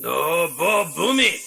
No, Bob Boomy.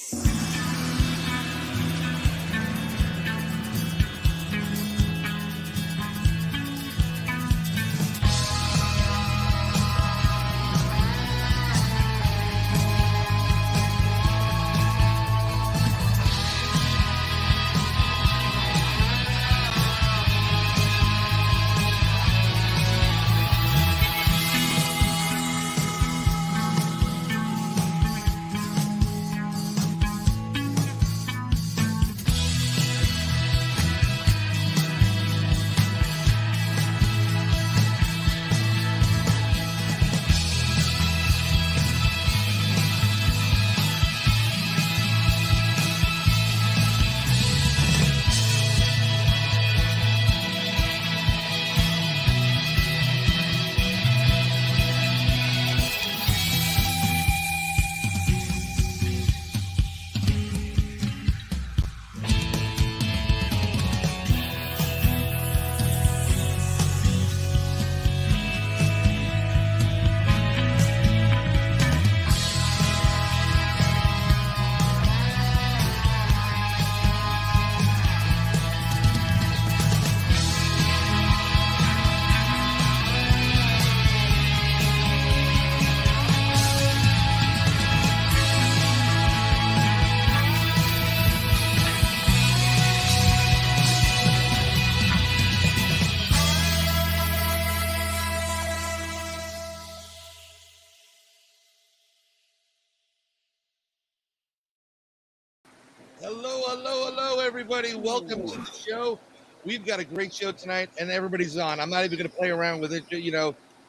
Hello, everybody. Welcome to the show. We've got a great show tonight, and everybody's on. I'm not even going to play around with it,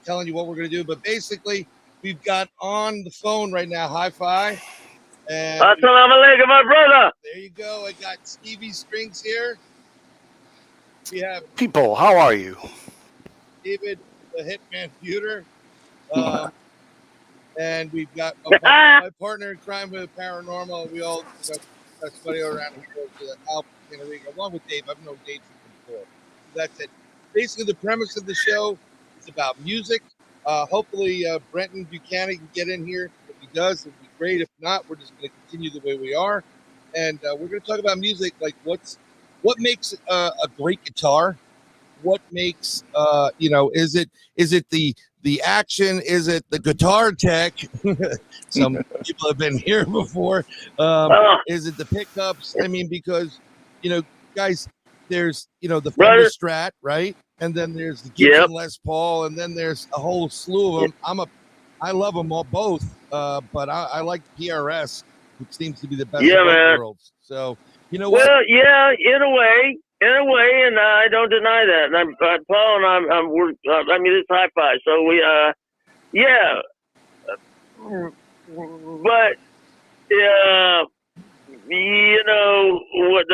telling you what we're going to do. But basically, we've got on the phone right now, Hi-Fi. Assalamu alaikum, my brother. There you go. I got Stevie Strings here. We have people. How are you? David, the Hitman Buter. And we've got my partner in crime with Paranormal. We all that's funny around here is Al Santariga, along with Dave. I've known Dave before. That's it. Basically, the premise of the show is about music. Hopefully, Britton Buchanan can get in here. If he does, it'd be great. If not, we're just going to continue the way we are. And we're going to talk about music, like what makes a great guitar? What makes is it the action? Is it the guitar tech? Some people have been here before. Is it the pickups? I mean, because guys, there's the Fender Strat, right? And then there's the Gibson Les Paul, and then there's a whole slew of them. I love them all both, but I like PRS, which seems to be the best of both worlds. So what? Well, yeah, in a way, and I don't deny that. And Paul and I mean, it's Hi-Fi, so we, but what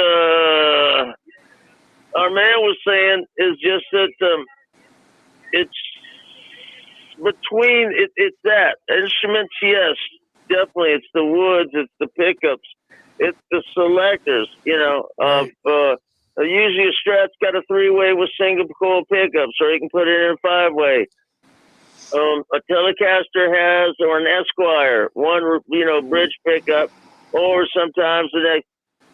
our man was saying is just that it's between it's that instruments, yes, definitely, it's the woods, it's the pickups, it's the selectors, usually a Strat's got a 3-way with single coil pickups, or you can put it in a 5-way. A Telecaster has, or an Esquire, one, bridge pickup, or sometimes the neck,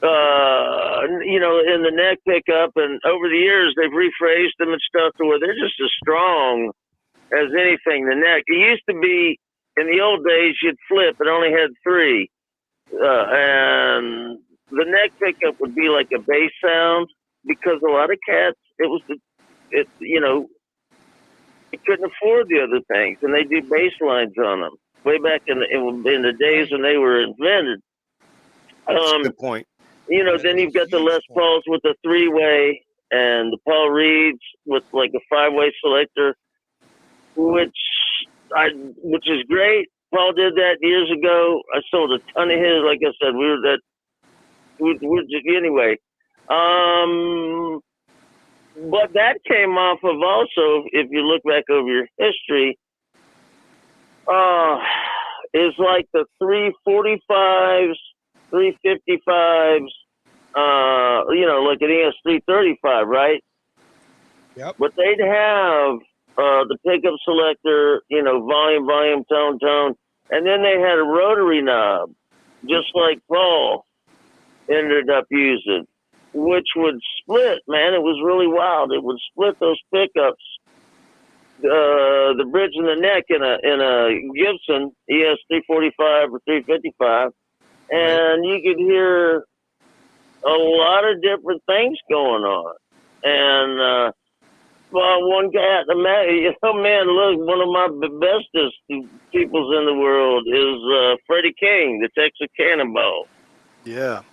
in the neck pickup. And over the years, they've rephrased them and stuff to where they're just as strong as anything. The neck, it used to be, in the old days, you'd flip, it only had 3. And the neck pickup would be like a bass sound, because a lot of cats, they couldn't afford the other things, and they do bass lines on them way back in the days when they were invented. That's a good point. Then you've got the Les Pauls with the 3-way, and the Paul Reeds with like a 5-way selector, which is great. Paul did that years ago. I sold a ton of his. Like I said, we're just, anyway. But that came off of also, if you look back over your history, is like the 345s, 355s, like an ES335, right? Yep. But they'd have the pickup selector, volume, tone, And then they had a rotary knob, just like Paul ended up using, which would split, man. It was really wild. It would split those pickups, the bridge and the neck in a Gibson ES 345 or 355, and you could hear a lot of different things going on. And well, one guy, man, look, one of my bestest peoples in the world is Freddie King, the Texas Cannonball. Yeah.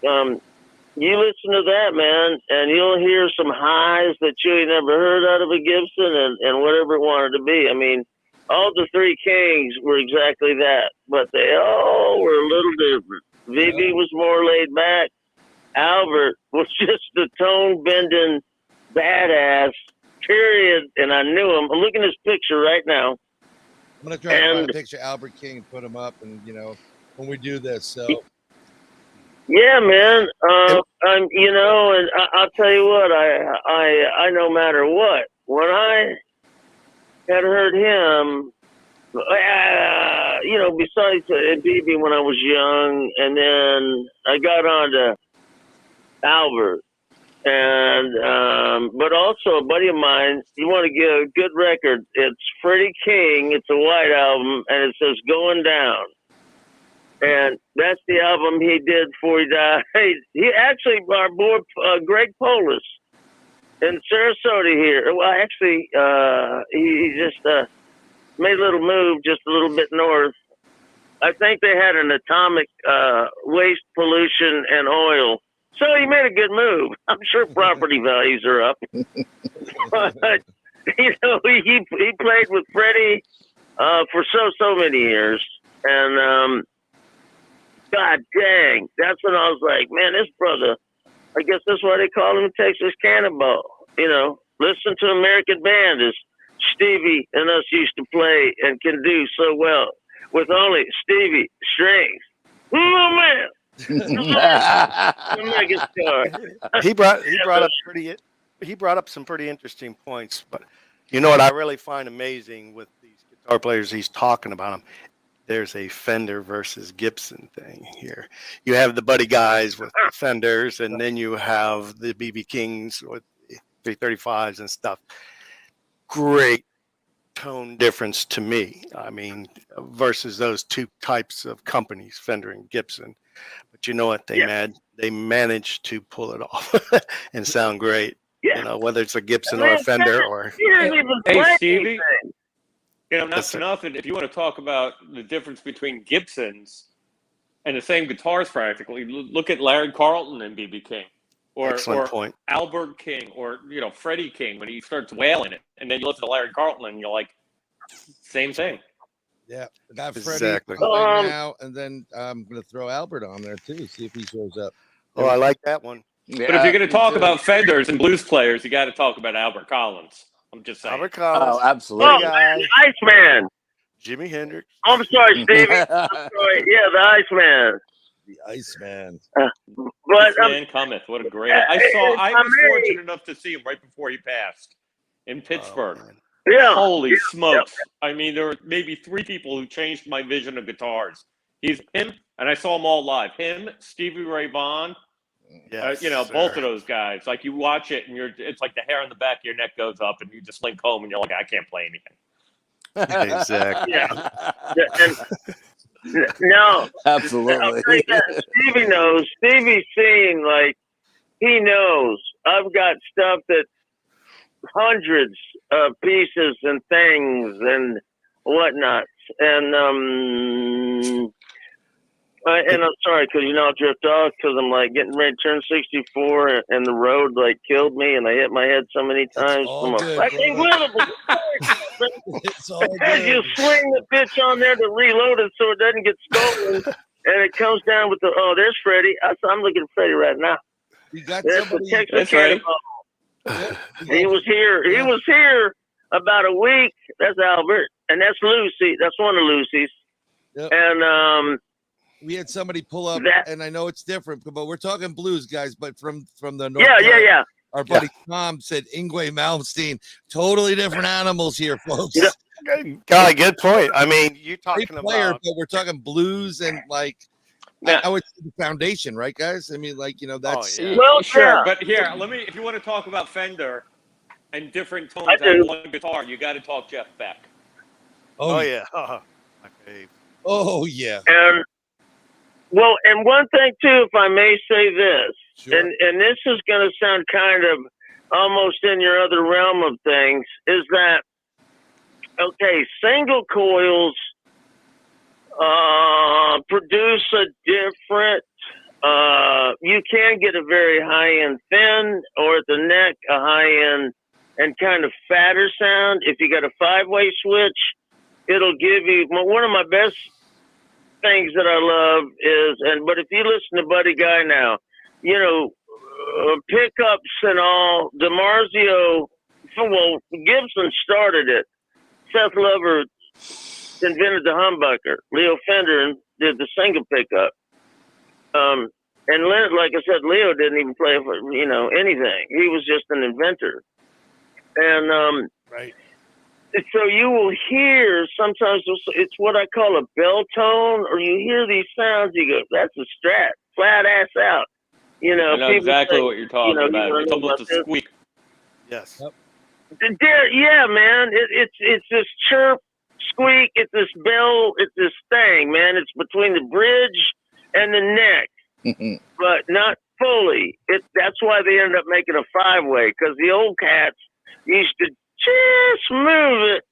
You listen to that, man, and you'll hear some highs that you ain't never heard out of a Gibson and whatever it wanted to be. I mean, all the three Kings were exactly that, but they all were a little different. VB was more laid back. Albert was just a tone-bending badass, period, and I knew him. I'm looking at his picture right now. I'm going to try to find a picture of Albert King and put him up, and, when we do this, so... Yeah, man. And I'll tell you what. I no matter what. When I had heard him, besides BB when I was young, and then I got on to Albert, and but also a buddy of mine. You want to get a good record? It's Freddie King. It's a white album, and it says "Going Down." And that's the album he did before he died. He actually, our boy Greg Polis in Sarasota here. Well, actually, he just made a little move just a little bit north. I think they had an atomic waste pollution and oil. So he made a good move. I'm sure property values are up. But, he played with Freddie for so many years. And, God dang, that's when I was like, man, this brother, I guess that's why they call him Texas Cannonball. Listen to American Band as Stevie and us used to play and can do so well with only Stevie Strings. Oh, man. He brought up some pretty interesting points, but you know what I really find amazing with these guitar players he's talking about them. There's a Fender versus Gibson thing here. You have the buddy guys with the Fenders, and then you have the BB Kings with 335s and stuff. Great tone difference to me. I mean, versus those two types of companies, Fender and Gibson. But you know what? They managed to pull it off and sound great. Yeah. Whether it's a Gibson or a Fender or. Hey, Stevie. Not for nothing. If you want to talk about the difference between Gibsons and the same guitars, practically, look at Larry Carlton and BB King, or point. Albert King, or Freddie King when he starts wailing it, and then you listen to Larry Carlton and you're like, same thing. Yeah, I got Freddie Exactly. now, and then I'm going to throw Albert on there too, see if he shows up. Oh, I like that one. Yeah, but if you're going to talk about Fenders and blues players, you got to talk about Albert Collins. I'm just saying. Albert Collins. Oh, absolutely. Iceman. Jimi Hendrix. I'm sorry, Stevie. I'm sorry. Yeah, the Iceman. The Iceman. But Man cometh. What a great. I was fortunate enough to see him right before he passed in Pittsburgh. Yeah. Holy smokes. I mean, there were maybe 3 people who changed my vision of guitars. He's him, and I saw them all live. Him, Stevie Ray Vaughan. Yes, both of those guys. Like you watch it, and it's like the hair on the back of your neck goes up, and you just link home, and you're like, I can't play anything. Exactly. No, absolutely. I'll tell you that. Stevie knows. Stevie's seen, like, he knows. I've got stuff that hundreds of pieces and things and whatnot, and I'm sorry, because I'll drift off because I'm like getting ready to turn 64 and the road like killed me and I hit my head so many times from a fucking wheel. It's all And you swing the bitch on there to reload it so it doesn't get stolen, and it comes down with there's Freddie. I'm looking at Freddie right now. You got That's somebody. the Texas Cannonball. He was here. He was here about a week. That's Albert, and that's Lucy. That's one of Lucy's. Yep. And we had somebody pull up, and I know it's different, but we're talking blues, guys. But from the north. Yeah. Our buddy Tom said Yngwie Malmsteen. Totally different animals here, folks. Golly, good point. I mean, you're Great talking player, about. but we're talking blues and like Now, I would say the foundation, right, guys? I mean, like, that's yeah. Well, sure, yeah. but here, if you want to talk about Fender and different I tones on do. one guitar, you got to talk Jeff Beck. Oh yeah. My fave. Oh yeah. And well, and one thing too, if I may say this, Sure. and this is going to sound kind of almost in your other realm of things, is that okay? Single coils produce a different. You can get a very high end thin, or at the neck a high end and kind of fatter sound. If you got a 5-way switch, it'll give you one of my best things that I love is, but if you listen to Buddy Guy now, pickups and all, DiMarzio, well, Gibson started it. Seth Lover invented the humbucker. Leo Fender did the single pickup. And like I said, Leo didn't even play for, anything. He was just an inventor. And, Right. so you will hear sometimes it's what I call a bell tone, or you hear these sounds, you go, that's a Strat, flat ass out. I know exactly say, what you're talking about. It's almost a squeak. Yes. Yeah, man. It's this chirp, squeak, it's this bell, it's this thing, man. It's between the bridge and the neck, but not fully. That's why they ended up making a 5-way, because the old cats used to just move it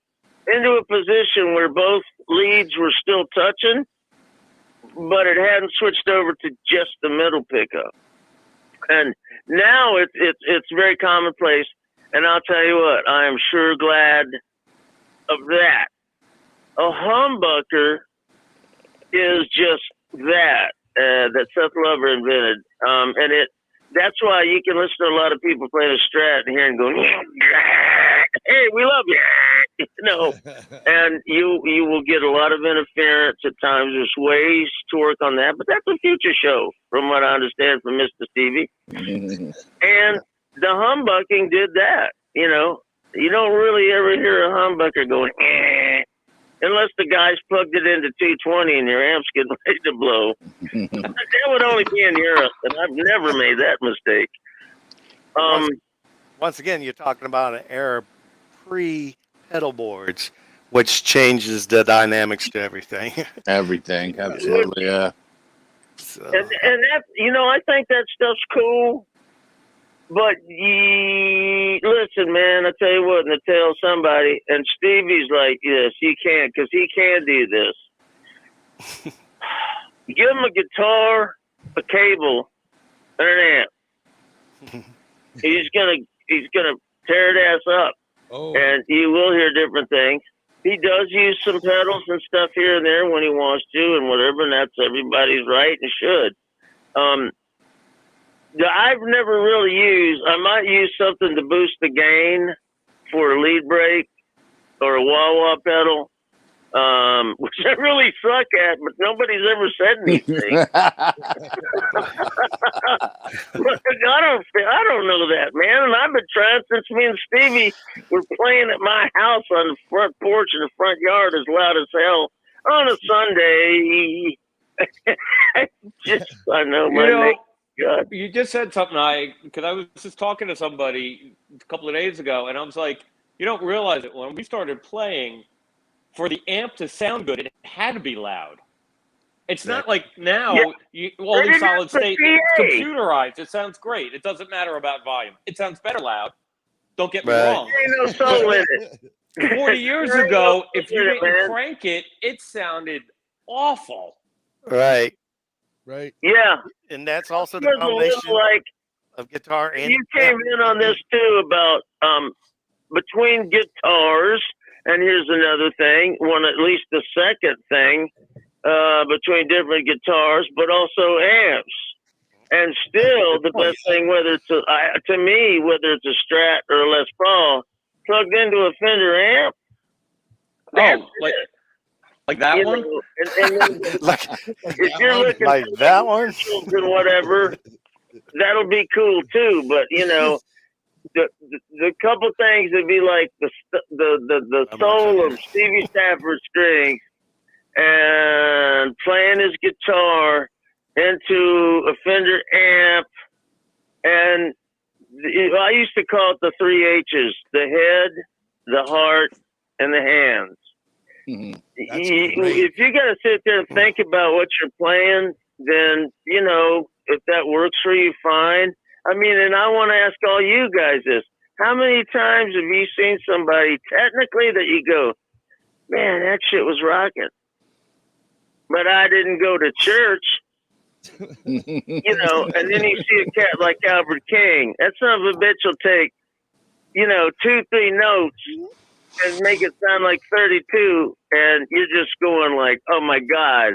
into a position where both leads were still touching, but it hadn't switched over to just the middle pickup. And now it's very commonplace. And I'll tell you what, I am sure glad of that. A humbucker is just that Seth Lover invented, and that's why you can listen to a lot of people playing a Strat and hear them going, hey, we love you, and you will get a lot of interference at times. There's ways to work on that, but that's a future show, from what I understand from Mr. Stevie. And the humbucking did that. You don't really ever hear a humbucker going, unless the guy's plugged it into 220 and your amp's getting ready to blow. That would only be in Europe, and I've never made that mistake. Once again, you're talking about an era pre-pedal boards, which changes the dynamics to everything. Everything, absolutely, yeah. So, And that, I think that stuff's cool. But listen, man, I tell you what, and I tell somebody, and Stevie's like, yes, you can, because he can do this. Give him a guitar, a cable, and an amp. He's gonna tear it ass up, and you will hear different things. He does use some pedals and stuff here and there when he wants to, and whatever, and that's everybody's right and should. I've never really used. I might use something to boost the gain for a lead break or a wah-wah pedal, which I really suck at, but nobody's ever said anything. I don't know that, man. And I've been trying since me and Stevie were playing at my house on the front porch in the front yard as loud as hell on a Sunday. I know my name. God. You just said something, because I was just talking to somebody a couple of days ago, and I was like, you don't realize it. When we started playing, for the amp to sound good, it had to be loud. It's not like now, all these solid state, it's computerized. It sounds great. It doesn't matter about volume. It sounds better loud. Don't get me wrong. Ain't no soul in it. 40 years ago, if you didn't crank it, it sounded awful. right. Right. Yeah. And that's also the foundation of guitar. And you came in on this too about between guitars, and here's another thing, at least the second thing, between different guitars, but also amps. And still, the best thing, whether it's to me, whether it's a Strat or a Les Paul, plugged into a Fender amp. Like that one? And then, if you're looking like that one, and whatever, that'll be cool too. But the couple things would be like the soul of Stevie Stafford Strings and playing his guitar into a Fender amp, and I used to call it the 3 H's: the head, the heart, and the hands. Mhm. If you got to sit there and think about what you're playing, then, you know, if that works for you, fine. I mean, and I want to ask all you guys this. How many times have you seen somebody technically that you go, man, that shit was rocking, but I didn't go to church, you know, and then you see a cat like Albert King. That son of a bitch will take, you know, 2-3 notes and make it sound like 32, and you're just going like, oh my God,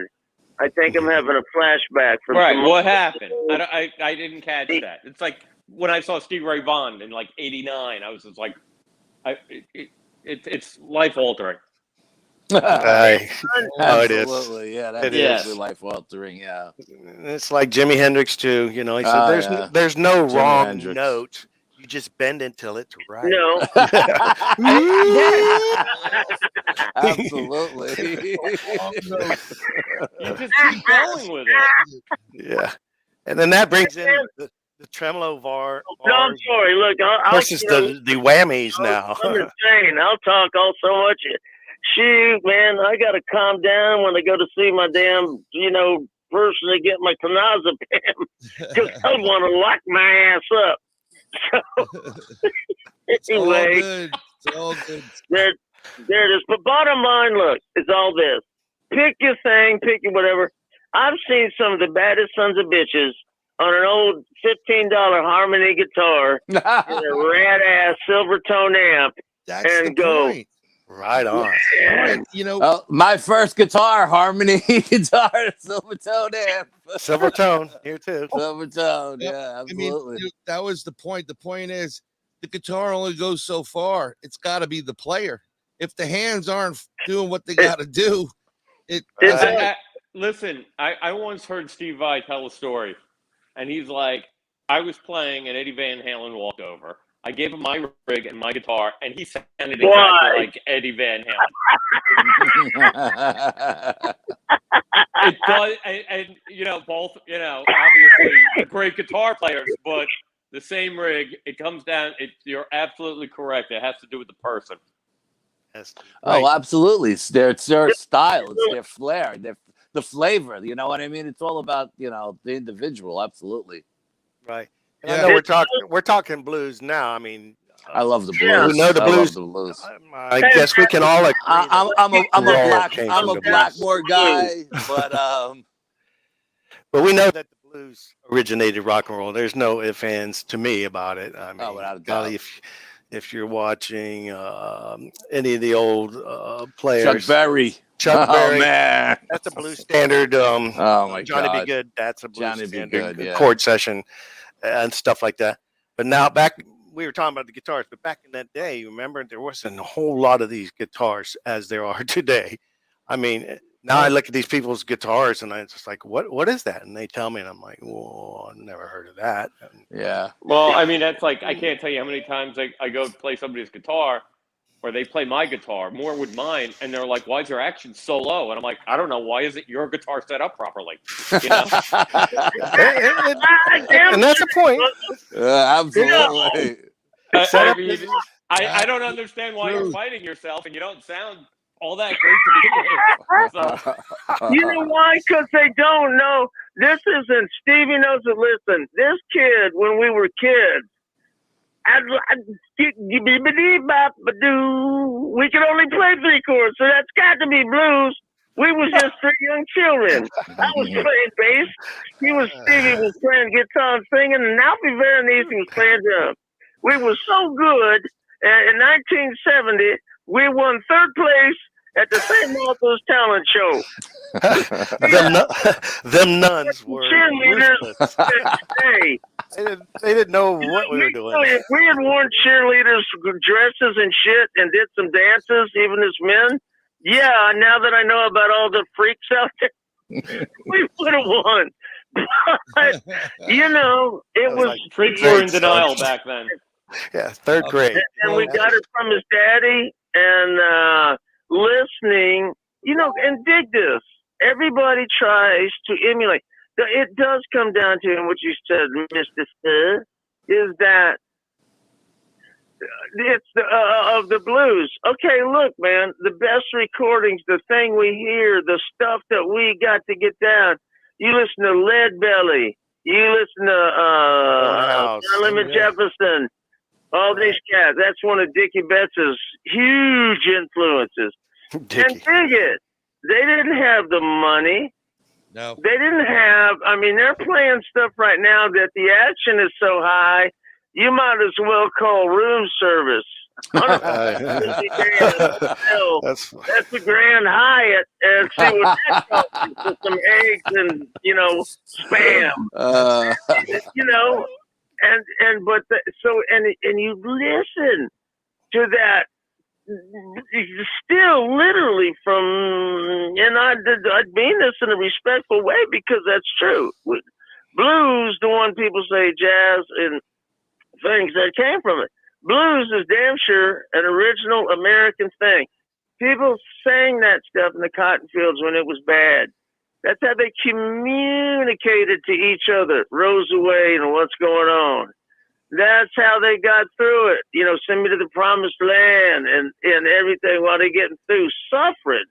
I think I'm having a flashback from Right. What happened? I didn't catch that. It's like when I saw Stevie Ray Vaughan in like '89, I was just like, it's life altering. Oh, it is. Absolutely, yeah, that It is is. life altering. Yeah, It's like Jimi Hendrix too. You know, he said, "There's no Jimi wrong Hendrix. note. You just bend until it's right." No. absolutely. You just keep going with it. Yeah, and then that brings in the tremolo var. No, I'm sorry. Look, I'll versus the whammies now. I'm insane. I'll talk all so much. Shoot, man, I got to calm down when I go to see my damn, you know, person to get my clonazepam because I want to lock my ass up. So, anyway, It's all good. there it is. But bottom line, look, it's all this. Pick your thing, pick your whatever. I've seen some of the baddest sons of bitches on an old $15 harmony guitar and a rad-ass Silvertone amp That's and the go, point. Right on. Right. You know, My first guitar, harmony guitar, Silvertone amp. Silvertone here too. Silvertone, Yep. yeah, I mean, absolutely. that was the point. The point is the guitar only goes so far. It's got to be the player. If the hands aren't doing what they got to do, Listen, I once heard Steve Vai tell a story, and he's like, I was playing, and Eddie Van Halen walked over. I gave him my rig and my guitar, and he sounded exactly like Eddie Van Halen. It does, and you know, both, you know, obviously great guitar players, but the same rig. It comes down. You're absolutely correct. It has to do with the person. Yes. Oh, absolutely. It's their style. It's their flair. The flavor. You know what I mean? It's all about, you know, the individual. Absolutely. Right. And I know we're talking blues now. I mean, I love the blues. We know the blues. I love the blues. I guess we can all agree. I'm a Blackmore guy, but we know that the blues originated rock and roll. There's no ifs, ands to me about it. I mean, without a doubt. If you're watching any of the old players, Chuck Berry, man, that's a blues standard. Oh my Johnny God, Be Good, that's a blues Johnny standard Be Good, chord session and stuff like that. But now we were talking about the guitars, but back in that day, you remember there wasn't a whole lot of these guitars as there are today. I mean, now I look at these people's guitars and I'm just like, what is that? And they tell me, and I'm like, whoa, I've never heard of that. Yeah. Well, I mean, that's like, I can't tell you how many times I go play somebody's guitar, or they play my guitar more with mine, and they're like, why is your action so low? And I'm like, I don't know. Why isn't your guitar set up properly? You know? And that's a point. Absolutely. I don't understand why you're fighting yourself and you don't sound all that great to begin with. So. You know why? Because they don't know. This isn't, Stevie knows it. Listen, this kid, when we were kids, we could only play 3 chords, so that's got to be blues. We was just 3 young children. I was playing bass. Stevie was playing guitar and singing, and Alfie Veronese was playing drums. We were so good. In 1970, we won 3rd place at the St. Martha's Talent Show. them nuns were cheerleaders. Hey, they didn't know what we were doing. If we had worn cheerleaders' dresses and shit and did some dances, even as men, yeah, now that I know about all the freaks out there, we would have won. But, you know, it was... Freaks were in denial back then. Yeah, third grade. And we got it from his daddy, and listening, and dig this. Everybody tries to emulate. It does come down to, and what you said, Mr. Sir, is that it's of the blues. Okay, look, man, the best recordings, the thing we hear, the stuff that we got to get down. You listen to Lead Belly. You listen to Lemon Jefferson. All these cats. That's one of Dickie Betts' huge influences. Dickie. And dig it. They didn't have the money. No. They didn't have, they're playing stuff right now that the action is so high, you might as well call room service. That's the Grand Hyatt, and see what that costs you with some eggs and, spam. And you listen to that. Still literally from, and I mean this in a respectful way because that's true. Blues, the one people say jazz and things that came from it. Blues is damn sure an original American thing. People sang that stuff in the cotton fields when it was bad. That's how they communicated to each other, Rose Away and what's going on. That's how they got through it. Send me to the promised land and everything while they're getting through. Suffering.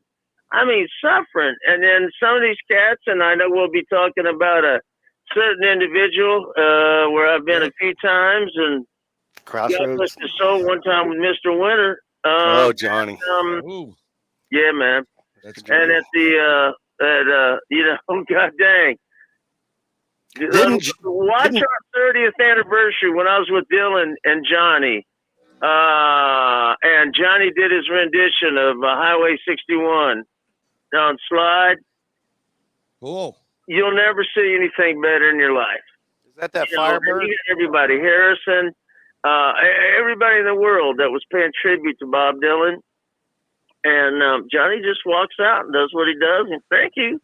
Suffering. And then some of these cats, and I know we'll be talking about a certain individual where I've been a few times, and Crossroads. the soul one time with Mr. Winter. Oh, Johnny. Yeah, man. That's and at the, God dang. Watch our 30th anniversary when I was with Dylan and Johnny. And Johnny did his rendition of Highway 61 on Slide. Cool. You'll never see anything better in your life. Is that Firebird? You got everybody, Harrison, everybody in the world that was paying tribute to Bob Dylan. And Johnny just walks out and does what he does, and thank you.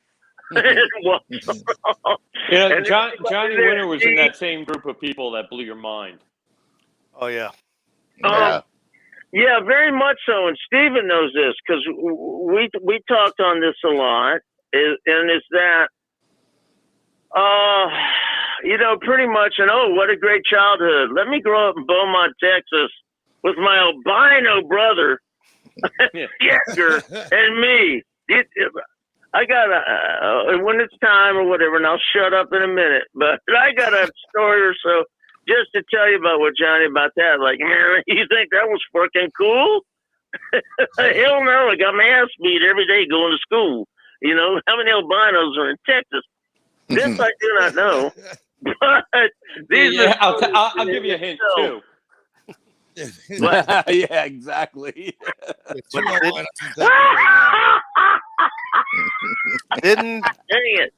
Johnny Winter was in that same group of people that blew your mind. Oh, yeah. Yeah, very much so. And Steven knows this because we talked on this a lot. And it's that, pretty much, and what a great childhood. Let me grow up in Beaumont, Texas with my albino brother, Edgar, and me. I got when it's time or whatever, and I'll shut up in a minute, but I got a story or so just to tell you about what Johnny about that. Like, man, you think that was fucking cool? Hell no, I got my ass beat every day going to school. How many albinos are in Texas? This I do not know. But these I'll give you a hint too. Yeah, exactly. Dang it.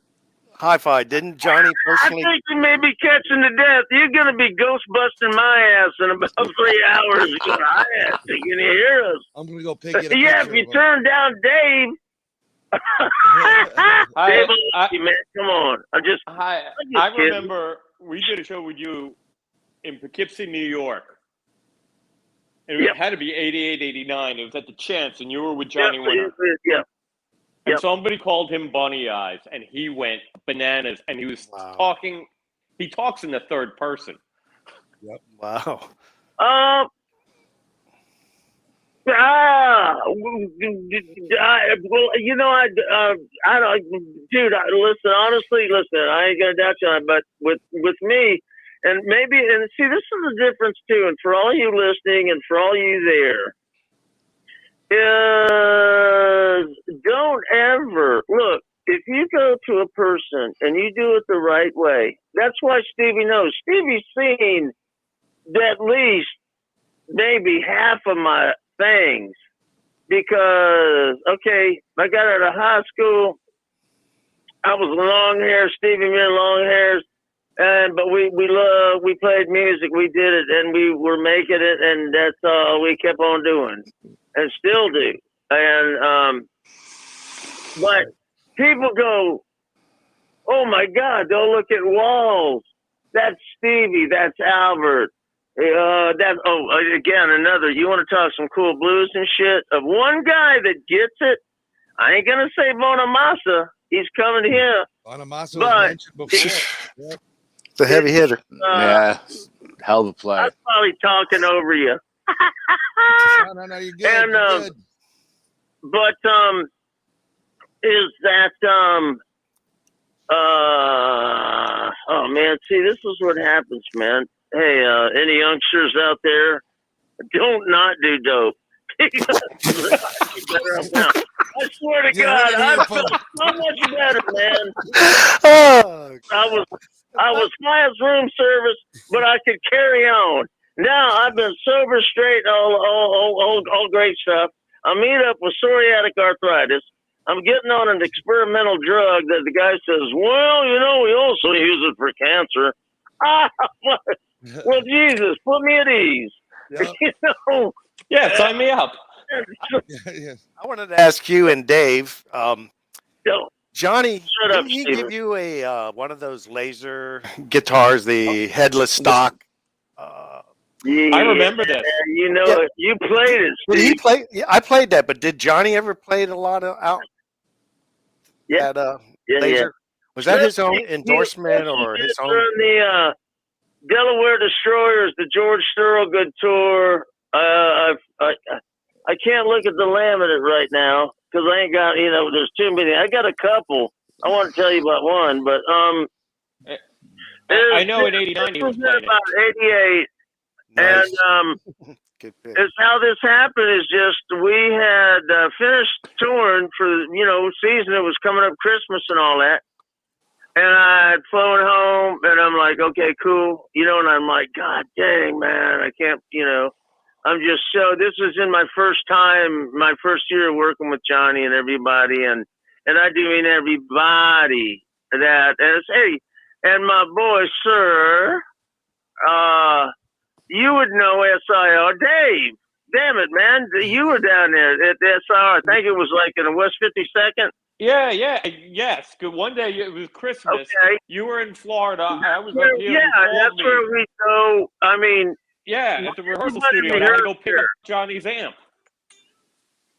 Hi-Fi, didn't Johnny personally... I think you may be catching the death. You're going to be ghost busting my ass in about 3 hours. You're going to hear us. I'm going to go pick it up. Yeah, if you turn down Dave... Dave, man, come on. I remember we did a show with you in Poughkeepsie, New York. And it had to be 88, 89. It was at the Chance, and you were with Johnny Winter. Yeah. And somebody called him Bunny Eyes, and he went bananas. And he was talking. He talks in the third person. Yep. Wow. Listen, I ain't gonna doubt you, but with me, and maybe, and see, this is the difference too, and for all you listening, and for all you there, don't ever look. If you go to a person and you do it the right way, that's why Stevie knows. Stevie's seen at least maybe half of my things because, okay, I got out of high school. I was long hair, Stevie Ray long hairs, but we played music, we did it, and we were making it, and that's all we kept on doing, and still do. And but people go, oh my God, they'll look at walls. That's Stevie, that's Albert, Again, another. You want to talk some cool blues and shit? Of one guy that gets it, I ain't gonna say Bonamassa. He's coming here. Bonamassa But- was mentioned before. Yep. It's a heavy hitter. Yeah, hell of a play. I'm probably talking over you. No, you're good. And, You're good. But is that oh man, see, this is what happens, man. Hey, any youngsters out there, don't not do dope. Better off now. I swear to You God, heard it I here, feel folks. so much better, man. Oh, I was high as room service, but I could carry on. Now I've been sober, straight, all great stuff. I meet up with psoriatic arthritis. I'm getting on an experimental drug that the guy says, well, you know, we also use it for cancer. Well, Jesus, put me at ease. Yep. You know? Yeah, sign me up. Yeah. I wanted to ask you and Dave. So, Johnny, Shut up, didn't he Steven. give you a one of those laser guitars, the headless stock? yeah, I remember this. You know Yeah. it. You played it, Did he Steve. play? Yeah, I played that, but did Johnny ever play it a lot out? Yeah. That Yeah, laser. Was that his own He- endorsement he or did his it own? during the Delaware Destroyers, the George Thorogood tour. I can't look at the laminate right now because I ain't got, there's too many. I got a couple. I want to tell you about one, but I know in '89 he this was was playing it. about '88, Nice. and Good pick. it's how this happened is just we had finished touring for season. It was coming up Christmas and all that, and I had flown home, and I'm like, okay, cool, and I'm like, God dang, man, I can't, I'm just so. This is in my first year working with Johnny and everybody, and I do mean everybody that, and it's, hey, and my boy, sir, you would know SIR, Dave. Damn it, man, you were down there at the SIR. I think it was like in the West 52nd. Yeah, yes. Good. One day it was Christmas. Okay. You were in Florida. I was up here. Yeah, You called that's me. where we go. I mean, Yeah, at the rehearsal Everybody studio, and I had to go rehearsed pick up here. Johnny's amp.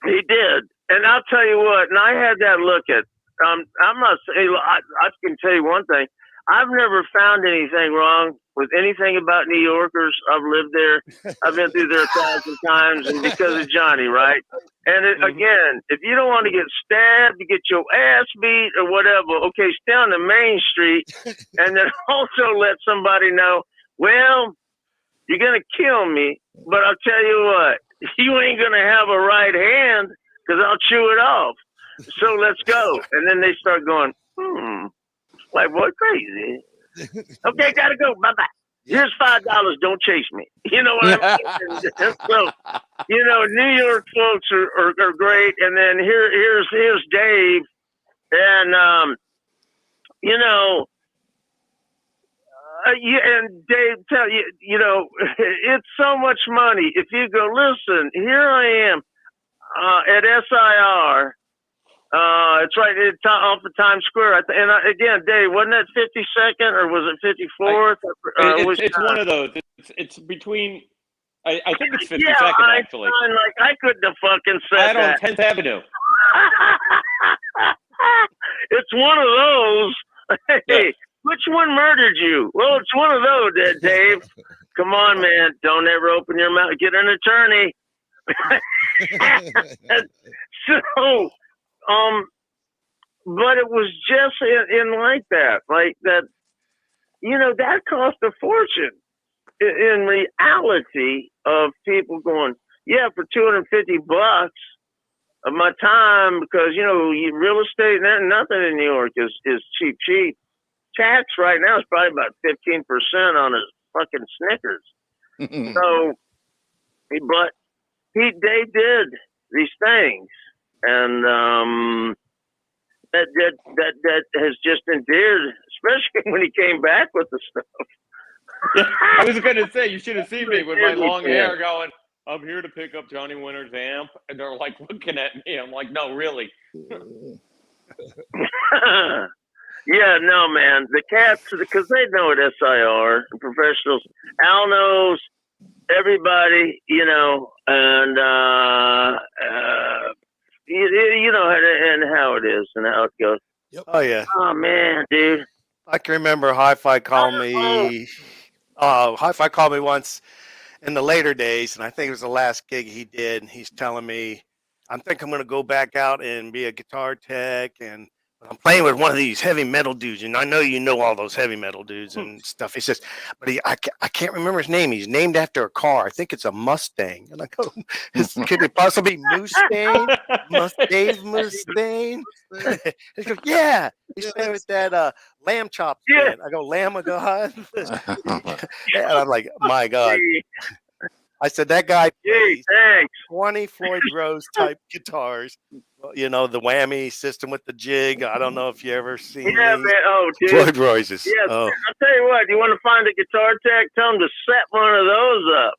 he did. And I'll tell you what, and I had that look at, I'm not saying, I can tell you one thing. I've never found anything wrong with anything about New Yorkers. I've lived there. I've been through there 1,000 times, and because of Johnny, right? And again, if you don't want to get stabbed, you get your ass beat or whatever, okay, stay on the main street, and then also let somebody know, well, you're going to kill me, but I'll tell you what, you ain't going to have a right hand because I'll chew it off. So let's go. And then they start going, white boy crazy. Okay, gotta go. Bye-bye. Here's $5. Don't chase me. You know what I mean? So, New York folks are great. And then here's Dave. And, and Dave tell you, it's so much money. If you go, listen, here I am at SIR. It's right off of Times Square. Again, Dave, wasn't that 52nd or was it 54th? It's one of those. It's between. I think it's 52nd actually. I couldn't have fucking said Right on that. 10th Avenue. It's one of those. Hey, which one murdered you? Well, it's one of those, Dave. Come on, man. Don't ever open your mouth. Get an attorney. So, but it was just in like that, that cost a fortune. In reality, of people going, yeah, for $250 of my time, because real estate, nothing in New York is cheap. Tax right now is probably about 15% on his fucking Snickers. So, but they did these things, and that has just endeared, especially when he came back with the stuff. Yeah, I was going to say, you should have seen me with my long hair going, I'm here to pick up Johnny Winter's amp. And they're like looking at me. I'm like, no, really. Yeah, no, man. The cats, because they know at SIR, and professionals. Al knows. everybody, you know, and you know, and how it is and how it goes. Oh yeah. Oh man, dude. I can remember Hi-Fi called me. Hi-Fi called me once in the later days, and I think it was the last gig he did. And he's telling me, "I think I'm going to go back out and be a guitar tech, and I'm playing with one of these heavy metal dudes, and I know you know all those heavy metal dudes and stuff." He says, "But I can't remember his name. He's named after a car. I think it's a Mustang." And I go, "Could it possibly be Mustang? Dave Mustaine?" He goes, "Yeah, he's playing with that Lamb Chops band." I go, "Lamb of God?" And I'm like, "My God." I said, "That guy plays 20 Floyd Rose type guitars. You know, the whammy system with the jig. I don't know if you ever seen these. Man. Oh, dude. Floyd Rose's. Yeah, oh. I'll tell you what. You want to find a guitar tech? Tell them to set one of those up.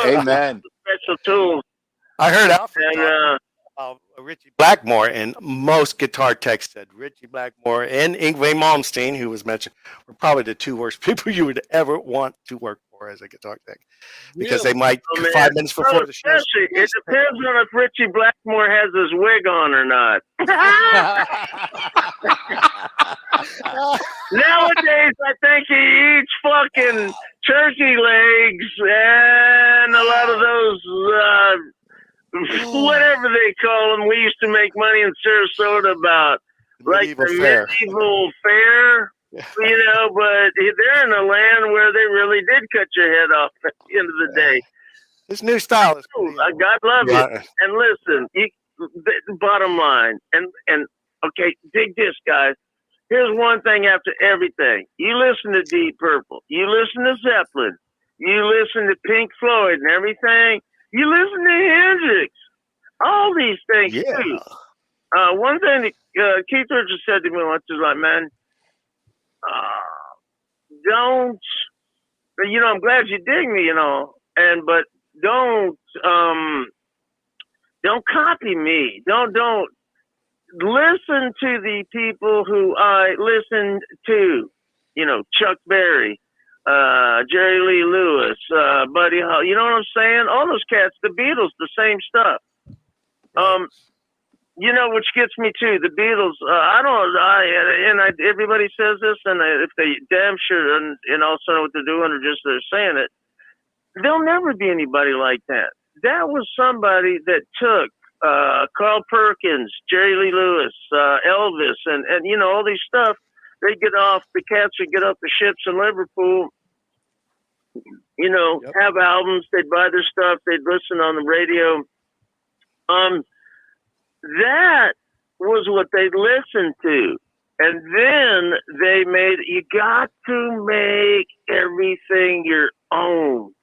Amen. Special tools. I heard Alfred And, talk about Richie Blackmore, and most guitar techs said Richie Blackmore and Yngwie Malmsteen, who was mentioned, were probably the two worst people you would ever want to work for as a guitar tech, because they might 5 minutes before the show. It depends on if Richie Blackmore has his wig on or not. Nowadays, I think he eats fucking turkey legs and a lot of those, whatever they call them. We used to make money in Sarasota about, like the medieval fair, you know, but they're in a land where they really did cut your head off at the end of the day. This new style is God love you. And listen, the bottom line, and okay, dig this, guys. Here's one thing after everything. You listen to Deep Purple. You listen to Zeppelin. You listen to Pink Floyd and everything. You listen to Hendrix. All these things, too. One thing that Keith Richards said to me once is like, man, don't, you know, I'm glad you dig me, you know, but don't copy me. Don't listen to the people who I listened to, you know, Chuck Berry, Jerry Lee Lewis, Buddy Holly, you know what I'm saying? All those cats, the Beatles, the same stuff. You know, which gets me too, the Beatles, everybody says this, and if they damn sure and also know what they're doing or just they're saying it, there'll never be anybody like that. That was somebody that took Carl Perkins, Jerry Lee Lewis, Elvis, and you know, all these stuff. They get off, the cats would get off the ships in Liverpool, you know, have albums, they'd buy their stuff, they'd listen on the radio. That was what they listened to. And then they you got to make everything your own.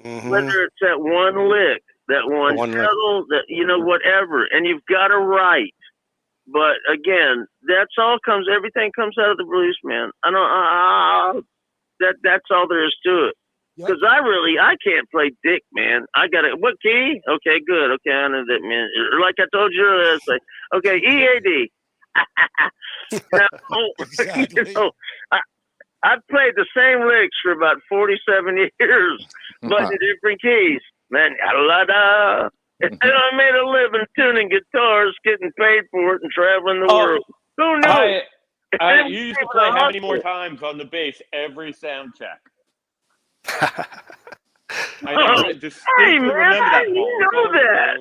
Mm-hmm. Whether it's that one lick, that one pedal, that, you know, whatever. And you've got to write. But again, everything comes out of the blues, man. That's all there is to it. Because I can't play dick, man. I got it. What key? Okay, good. Okay, I know that, man. Like I told you earlier, it's like, okay, EAD. Now, exactly. You know, I've played the same licks for about 47 years, but in different keys. Man, da. And I made a living tuning guitars, getting paid for it, and traveling the world. Who knew? I used to play how many more times on the bass every sound check. I distinctly remember that. You know that.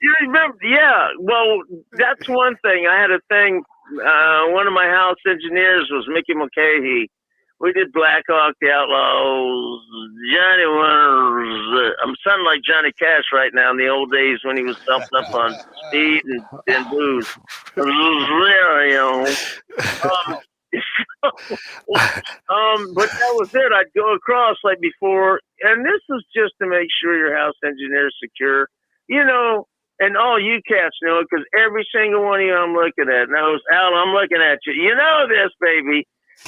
You remember? Yeah. Well, that's one thing. I had a thing. One of my house engineers was Mickey Mulcahy. We did Black Hawk, the Outlaws, Johnny Winters. I'm sounding like Johnny Cash right now in the old days when he was stumped up on speed and booze. You know. But that was it. I'd go across like before, and this is just to make sure your house engineer is secure, you know, and all you cats know it because every single one of you I'm looking at knows, Al, I'm looking at you. You know this, baby.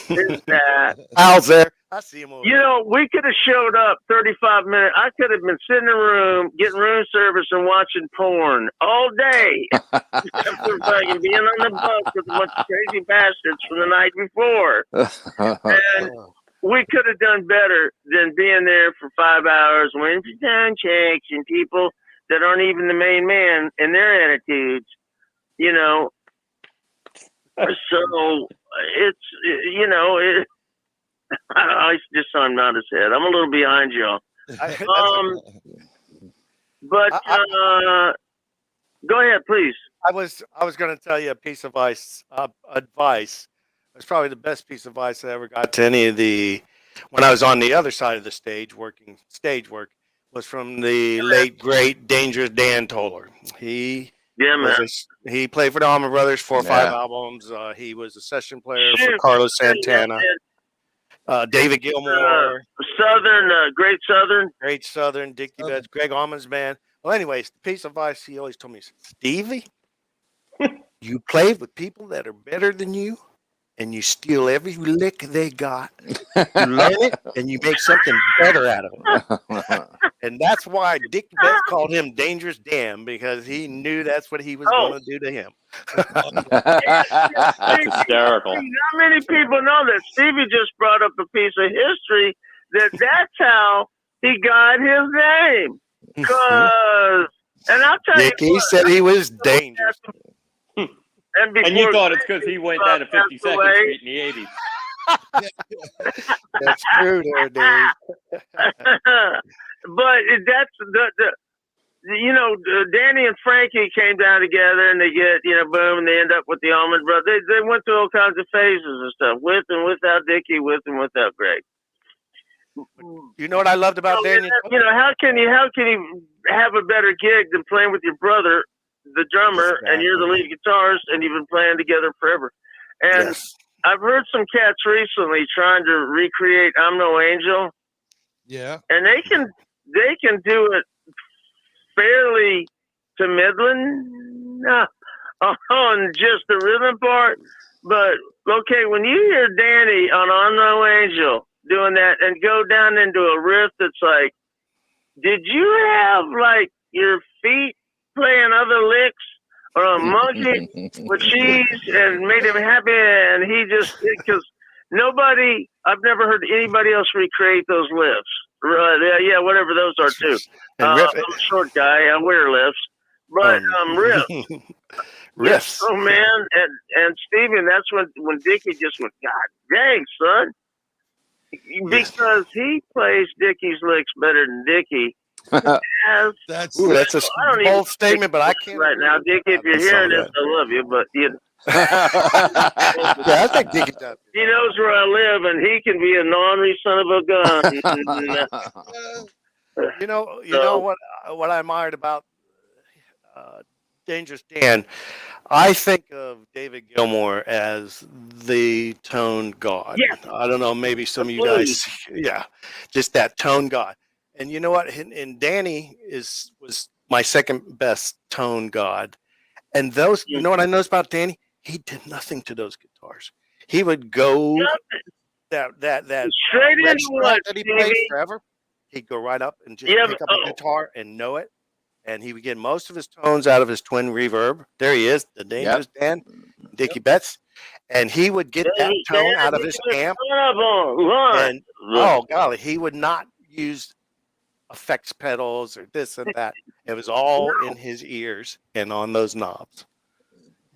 This, Al's there. I see him over you know, we could have showed up 35 minutes. I could have been sitting in a room, getting room service and watching porn all day. After fucking being on the bus with a bunch of crazy bastards from the night before. And we could have done better than being there for 5 hours when it's sound checks and people that aren't even the main man and their attitudes, you know. So it's, you know, I just so I'm not as head. I'm a little behind y'all. But go ahead, please. I was going to tell you a piece of advice. It's probably the best piece of advice I ever got to any of the when I was on the other side of the stage working stage work was from the late great Dangerous Dan Toller. He he played for the Allman Brothers 4 or 5 albums. He was a session player for Carlos Santana. David Gilmour, Great Southern, Dickie Betts, Greg Allman's band. Well, anyways, the piece of advice he always told me is, Stevie, you play with people that are better than you, and you steal every lick they got. You learn it, and you make something better out of it. And that's why Dickie Betts called him Dangerous Dan, because he knew that's what he was going to do to him. That's hysterical. Not many people know that. Stevie just brought up a piece of history that's how he got his name. And I'll tell you, Dickie said he was dangerous. And you thought it's because he went down to 52nd Street in the 80s. That's true there, Dave. But that's you know, Danny and Frankie came down together and they get, you know, boom, and they end up with the Allman Brothers. They went through all kinds of phases and stuff, with and without Dickie, with and without Greg. You know what I loved about Danny? You know, how can you have a better gig than playing with your brother, the drummer, and you're the lead guitarist, and you've been playing together forever? And I've heard some cats recently trying to recreate "I'm No Angel." Yeah, and they can do it fairly to middling on just the rhythm part. But okay, when you hear Danny on "I'm No Angel" doing that and go down into a riff that's like, did you have like your feet playing other licks or a monkey with cheese and made him happy? And he just, because I've never heard anybody else recreate those lifts. Yeah, whatever those are too. I'm a short guy, I wear lifts. But riffs. Riffs. Oh man, and Steven, that's when Dickie just went, God dang, son. Because he plays Dickie's licks better than Dickie. That's a bold statement, but I can't right now, Dickie. If you're hearing this, I love you, but you know. Yeah, I think Dickie does. He knows where I live, and he can be a ornery son of a gun. You know what I admired about Dangerous Dan? I think of David Gilmour as the tone god. Yeah. I don't know, maybe some of you guys, just that tone god. And you know what? And Danny was my second best tone god. And those, you know what I noticed about Danny? He did nothing to those guitars. He would go that straight into what that he played forever. He'd go right up and just pick up a guitar and know it. And he would get most of his tones out of his twin reverb. There he is, the Dangerous Dan, Dickie Betts. And he would get that tone out of his amp. And, oh, golly, he would not use effects pedals or this and that. It was all in his ears and on those knobs.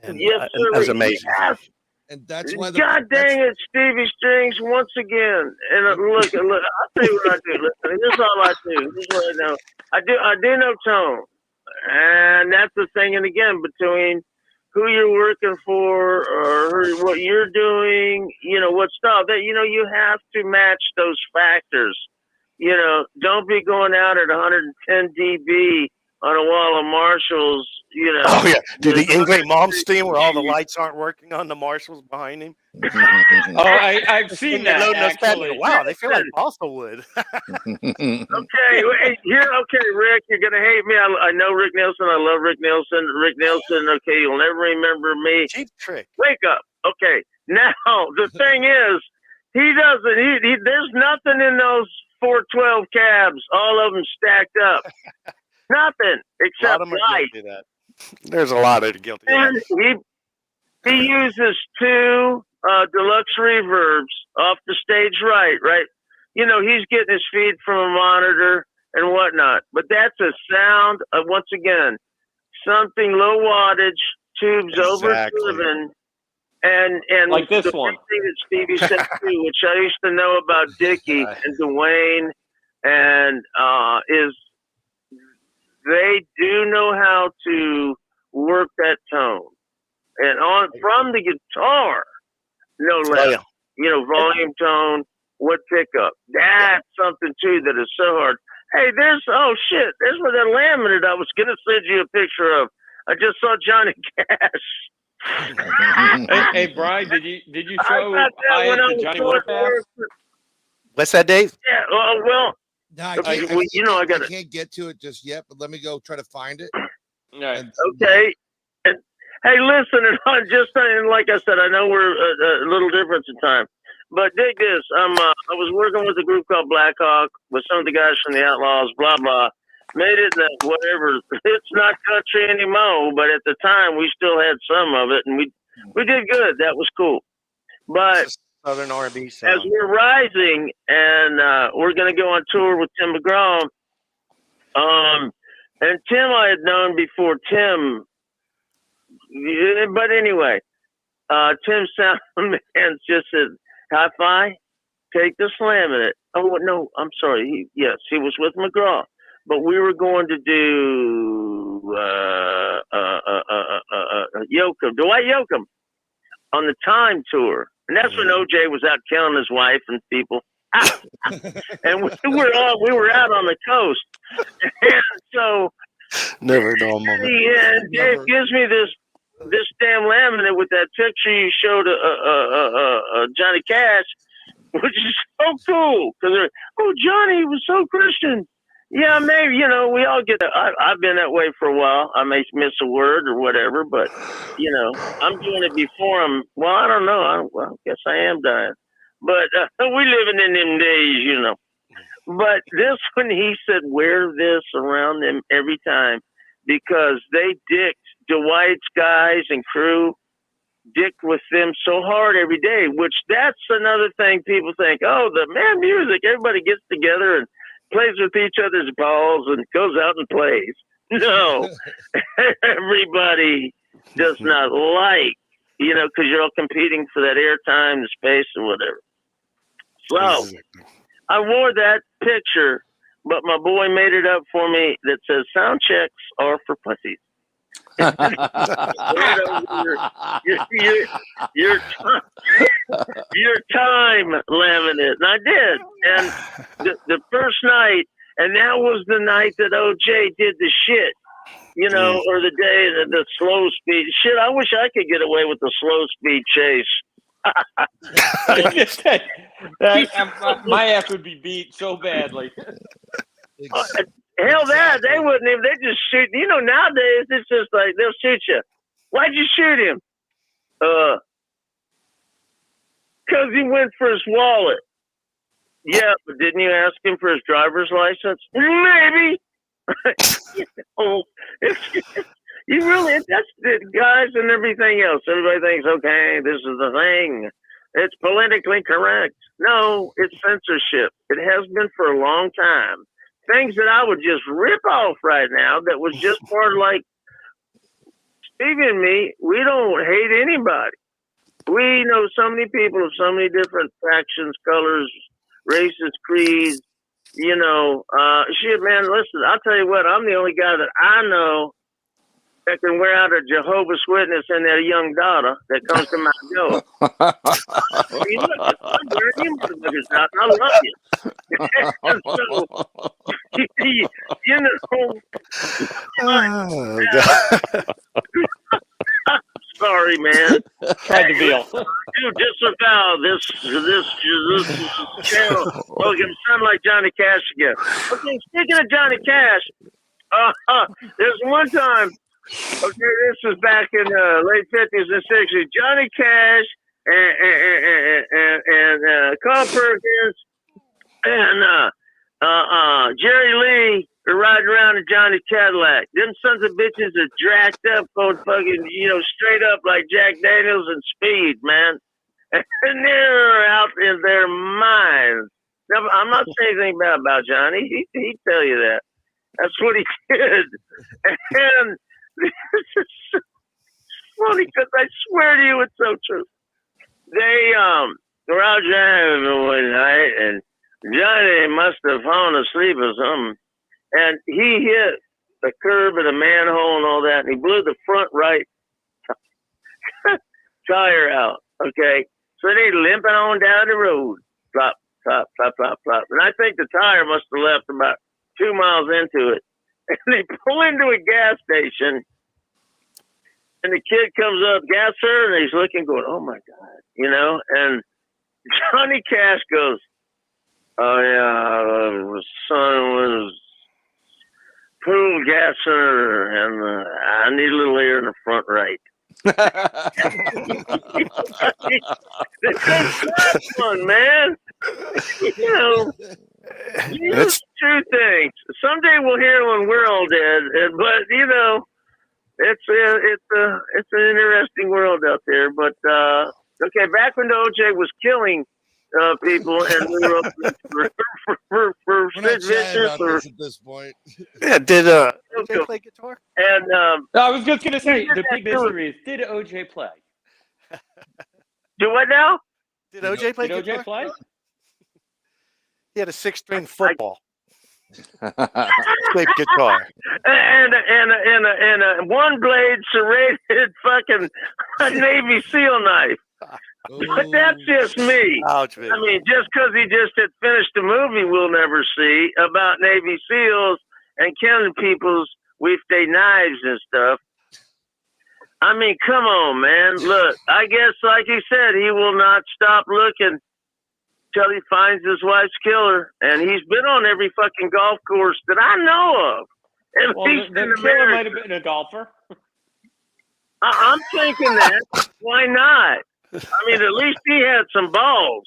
And that was amazing. And that's why God dang it, Stevie Strings once again. And look, I'll tell you what I do. Listen, this is all I do. This is what I know. I do know tone. And that's the thing, and again, between who you're working for or what you're doing, you know, what style, that, you know, you have to match those factors. You know, don't be going out at 110 dB on a wall of Marshalls, you know. Oh, yeah. Do the Ingrid Malmsteen where all the lights aren't working on the Marshalls behind him? I've seen that, actually. Wow, they feel like balsa wood. Okay, Rick, you're going to hate me. I know Rick Nielsen. I love Rick Nielsen. Rick Nielsen, okay, you'll never remember me. Cheap trick. Wake up. Okay, now, the thing is, there's nothing in those 412 cabs, all of them stacked up. Nothing except light. There's a lot of guilty. And he uses 2 deluxe reverbs off the stage right. You know, he's getting his feed from a monitor and whatnot. But that's a sound of, once again, something low wattage, tubes overdriven, and like this the one. thing that Stevie said too, which I used to know about Dickie and Dwayne, and is they do know how to work that tone, and on from the guitar, no less. You know, volume, tone, what pickup. That's something too that is so hard. Hey, there's there's where that laminate I was gonna send you a picture of. I just saw Johnny Cash. Hey, Brian, did you show Hyatt to Johnny Waterpath? What's that, Dave? Yeah, well, No, I I can't get to it just yet, but let me go try to find it. Right. Okay. And, hey, listen, and I'm just saying, like I said, I know we're a little different in time, but dig this. I was working with a group called Blackhawk with some of the guys from the Outlaws, blah, blah. Made it that whatever. It's not country anymore, but at the time we still had some of it, and we did good. That was cool. But Southern R&B sound. as we're rising, and we're going to go on tour with Tim McGraw, and Tim I had known before Tim, but anyway, Tim sound man just said, "Hi-Fi, take this laminate." Oh no, I'm sorry. He was with McGraw. But we were going to do Dwight Yoakam on the Time tour. And that's when OJ was out killing his wife and people. And we were out on the coast. And so never know a moment. And Dave gives me this damn laminate with that picture you showed Johnny Cash, which is so cool. Because Johnny was so Christian. Yeah, maybe, you know, we all get that. I've been that way for a while. I may miss a word or whatever, but, you know, I'm doing it before I'm, well, I don't know. I guess I am dying. But we living in them days, you know. But this one, he said, wear this around them every time because they dicked Dwight's guys and crew, dicked with them so hard every day, which that's another thing people think, oh, the man music, everybody gets together and plays with each other's balls and goes out and plays. No, everybody does not like, you know, because you're all competing for that airtime, the space, or whatever. So I wore that picture, but my boy made it up for me that says sound checks are for pussies. your time laminate. And I did. And the first night, and that was the night that OJ did the shit, you know, or the day that the slow speed. Shit, I wish I could get away with the slow speed chase. My ass would be beat so badly. Hell, they wouldn't even. They just shoot. You know, nowadays it's just like they'll shoot you. Why'd you shoot him? Because he went for his wallet. Yeah, but didn't you ask him for his driver's license? Maybe. You know, you really, that's the guys and everything else. Everybody thinks, okay, this is the thing. It's politically correct. No, it's censorship. It has been for a long time. Things that I would just rip off right now that was just part of like Stevie and me, we don't hate anybody. We know so many people of so many different factions, colors, races, creeds, you know. Shit, man, listen, I'll tell you what, I'm the only guy that I know that can wear out a Jehovah's Witness and their young daughter that comes to my door. You look, I'm wearing you motherfuckers out. I love you. And so, you know. Oh, God. Sorry, man. Tried to be all. You disavow this channel. Oh, you sound like Johnny Cash again. Okay, speaking of Johnny Cash, there's one time. Okay, this was back in the late 50s and 60s. Johnny Cash and Carl Perkins and Jerry Lee are riding around in Johnny Cadillac. Them sons of bitches are jacked up, going fucking, you know, straight up like Jack Daniels and Speed, man. and they're out in their minds. Now, I'm not saying anything bad about Johnny. He'd tell you that. That's what he did. And it's funny because I swear to you, it's so true. They were out driving one night, and Johnny must have fallen asleep or something. And he hit a curb and a manhole and all that, and he blew the front right tire out. Okay, so they limping on down the road. Plop, plop, plop, plop, plop. And I think the tire must have left about 2 miles into it. And they pull into a gas station, and the kid comes up, gas sir, and he's looking, going, oh my God, you know? And Johnny Cash goes, oh yeah, son was pool gasser, and I need a little air in the front right. That's fun, man. You know, it's true things. Someday we'll hear when we're all dead, but you know, it's an interesting world out there. But okay, back when the OJ was killing people, and we were up for We're not Sid shy Vicious about or this at this point. Yeah, did OJ play guitar? and No, I was just gonna say did the that big too. mystery is: did OJ play? do what now? Did OJ play Did guitar? OJ play? He had a 6-string football. Played guitar. And a one blade serrated fucking Navy SEAL knife. But that's just me. Ouch, I mean, just because he just had finished a movie we'll never see about Navy SEALs and killing people with their knives and stuff. I mean, come on, man. Look, I guess, like he said, he will not stop looking till he finds his wife's killer. And he's been on every fucking golf course that I know of. At Well, least the in killer America. might have been a golfer. I'm thinking that. Why not? I mean, at least he had some balls.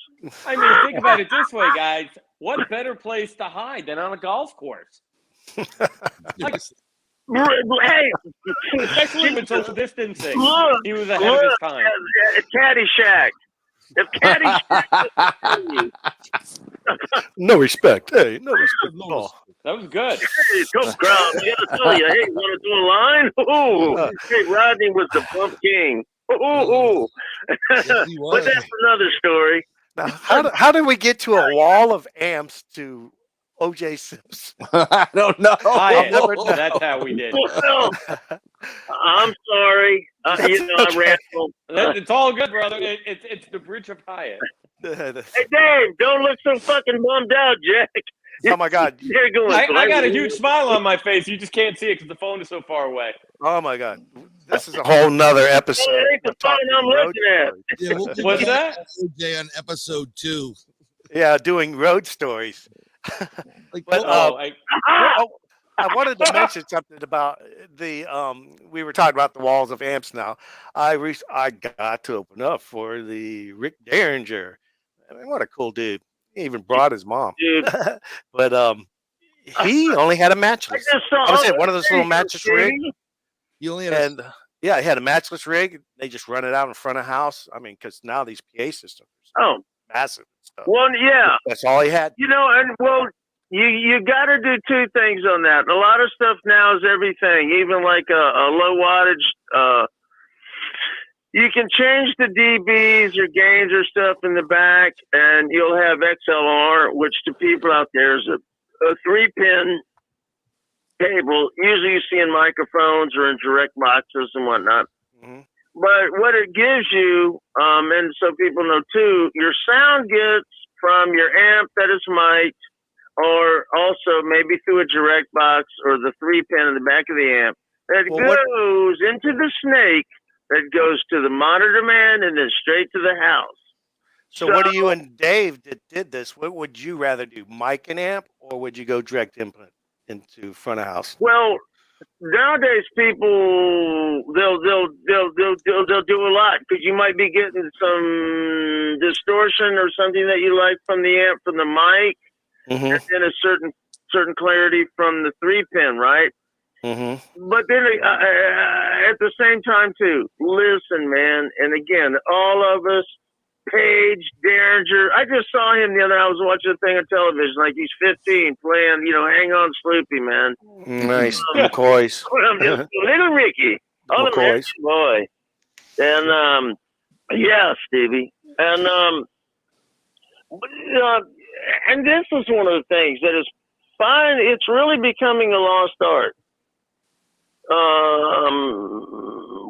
I mean, think about it this way, guys. What better place to hide than on a golf course? Like, Hey, especially with social distancing. look, He was ahead of his time. Caddyshack. If Caddyshack No respect. Hey, no respect at all. That was good. hey, tough crowd, I gotta tell you, hey, want to do a line? Ooh, hey, Rodney was the bump king. Ooh. Yes, he But was. that's another story. Now, how did we get to a wall of amps to OJ Simpson? I don't know. Hi, never know. that's how we did. Well, I'm sorry. You know, I rambled. It's all good, brother. It's the bridge of Hyatt. Hey, Dave, don't look so fucking bummed out, Jack. Oh my God. You're going. I got a huge smile on my face. You just can't see it because the phone is so far away. Oh my God. This is a whole nother episode. Oh, it ain't the We're talking phone I'm road looking at. stories. Yeah, we'll get What's back that? to OJ on episode 2. Yeah, doing road stories. Like, But I wanted to mention something about the we were talking about the walls of amps now. I got to open up for the Rick Derringer. I mean, what a cool dude. He even brought his mom. Dude. But he only had a I matchless. just saw I was at one of those little matchless rigs. you only had a And yeah, he had a matchless rig. They just run it out in front of house. I mean, because now these PA systems are Oh, massive and stuff. well, yeah. That's all he had. You know, and well, you got to do two things on that. A lot of stuff now is everything, even like a low wattage. You can change the dBs or gains or stuff in the back, and you'll have XLR, which to people out there is a 3-pin cable. Usually you see in microphones or in direct boxes and whatnot. Mm-hmm. But what it gives you, and so people know too, your sound gets from your amp that is mic'd, or also maybe through a direct box or the 3-pin in the back of the amp that goes into the snake that goes to the monitor man and then straight to the house. So what do you and Dave that did this? What would you rather do, mic and amp, or would you go direct input into front of house? Well, nowadays people they'll do a lot because you might be getting some distortion or something that you like from the amp from the mic, Mm-hmm. and then a certain clarity from the 3-pin, right? Mm-hmm. But then at the same time too, listen, man, and again, all of us, Page, Derringer. I just saw him the other night. I was watching a thing on television. Like he's 15 playing, Hang On Sloopy, man. Nice. McCoy's. I'm just little Ricky. Oh, McCoy's. boy. And, yeah, Stevie. And, and this is one of the things that is fine. It's really becoming a lost art.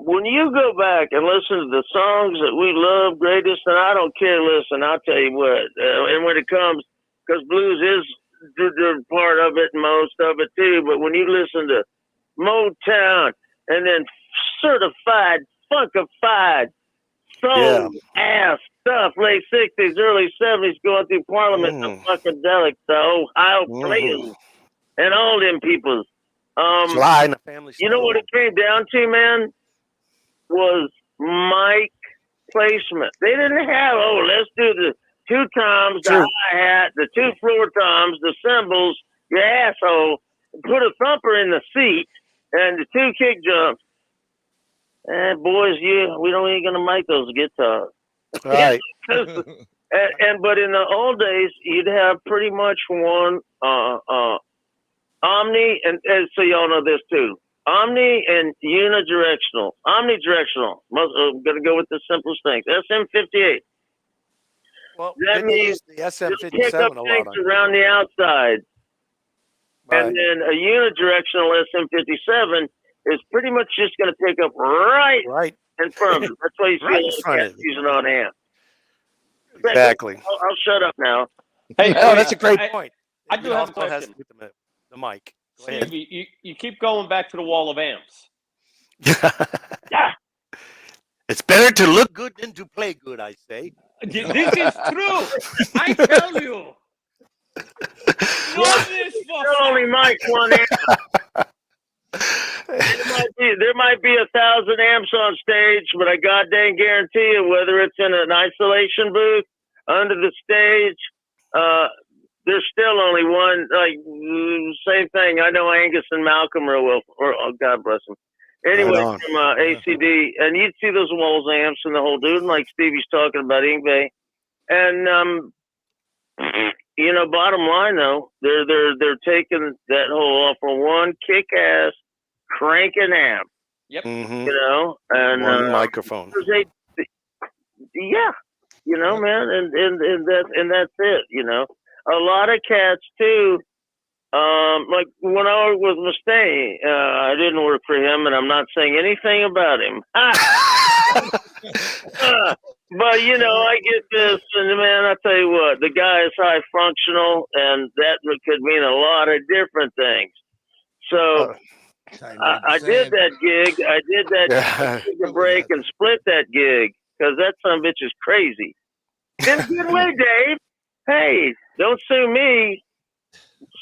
When you go back and listen to the songs that we love greatest, and I don't care, listen, I'll tell you what, and when it comes, because blues is the part of it, most of it too, but when you listen to Motown and then certified, funkified, soul ass stuff, late 60s, early 70s, going through Parliament, the Funkadelic, the Ohio Players, and all them peoples. Sly and the Family You know what it came down to, man? Was mic placement. They didn't have, let's do the 2 toms, the hi-hat, the 2 floor toms, the cymbals, your asshole, put a thumper in the seat, and the 2 kick jumps. And boys, we don't ain't gonna make those guitars. Right. But in the old days, you'd have pretty much one Omni, and so y'all know this too. Omni and unidirectional. Omnidirectional. I'm going to go with the simplest things. SM58. Well, that means the pick up SM57 a lot things around the outside. Right. And then a unidirectional SM57 is pretty much just going to pick up right in front of it. That's why you see Right a in lot front of of cats using on amp. Exactly. I'll shut up now. Hey, Oh, that's a great point. I do It have a also has question. the mic. Go ahead. Stevie, you keep going back to the wall of amps. It's better to look good than to play good, I say. This is true. I tell you. Know this for Still only mic one amp. There might be 1,000 amps on stage, but I goddamn guarantee you, whether it's in an isolation booth, under the stage, there's still only one. Like same thing. I know Angus and Malcolm real well. God bless them. Anyway, Right from ACD, and you'd see those walls amps and the whole dude, like Stevie's talking about Ingve. And bottom line though, they're taking that whole off of one kick-ass cranking amp. Yep. Mm-hmm. And one microphone. Man, and that's it. A lot of cats too. Like when I worked with Mustaine, I didn't work for him, and I'm not saying anything about him. But I get this, and man, I tell you what, the guy is high functional, and that could mean a lot of different things. So I did that gig. I did that took a break and split that gig because that son of a bitch is crazy. In a good way, Dave. Hey, don't sue me.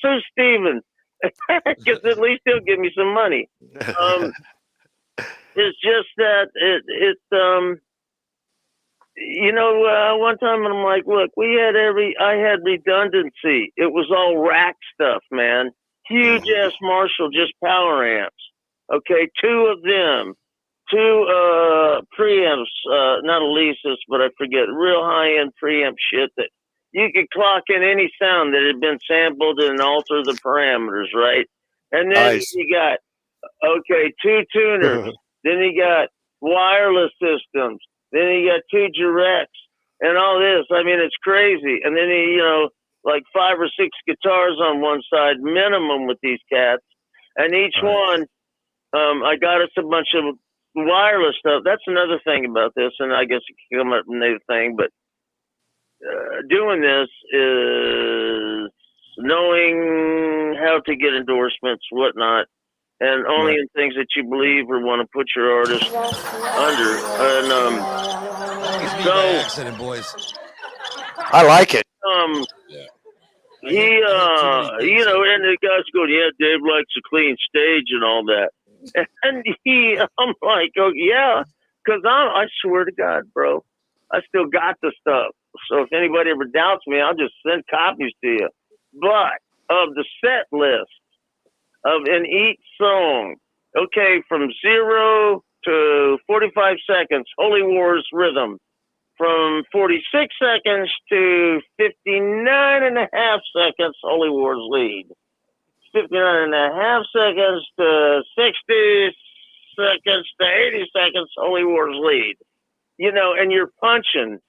Sue Steven. Because at least he'll give me some money. It's just that one time I'm like, look, I had redundancy. It was all rack stuff, man. Huge ass Marshall, just power amps. Okay, 2 of them. 2 preamps, not Alesis, but I forget, real high-end preamp shit that you could clock in any sound that had been sampled and alter the parameters, right? And then you got, 2 tuners. Then you got wireless systems. Then you got 2 directs and all this. I mean, it's crazy. And then, like 5 or 6 guitars on one side minimum with these cats. And each one, I got us a bunch of wireless stuff. That's another thing about this, and I guess it can come up another thing, but doing this is knowing how to get endorsements, whatnot, and only in things that you believe or want to put your artist under. And accident, boys. I like it. He, and the guys go, yeah, Dave likes a clean stage and all that. And I'm like, oh yeah, because I swear to God, bro, I still got the stuff. So if anybody ever doubts me, I'll just send copies to you. But of the set list in each song, from 0 to 45 seconds, Holy War's rhythm. from 46 seconds to 59 and a half seconds, Holy War's lead. 59 and a half seconds to 60 seconds to 80 seconds, Holy War's lead. You know, and you're punching.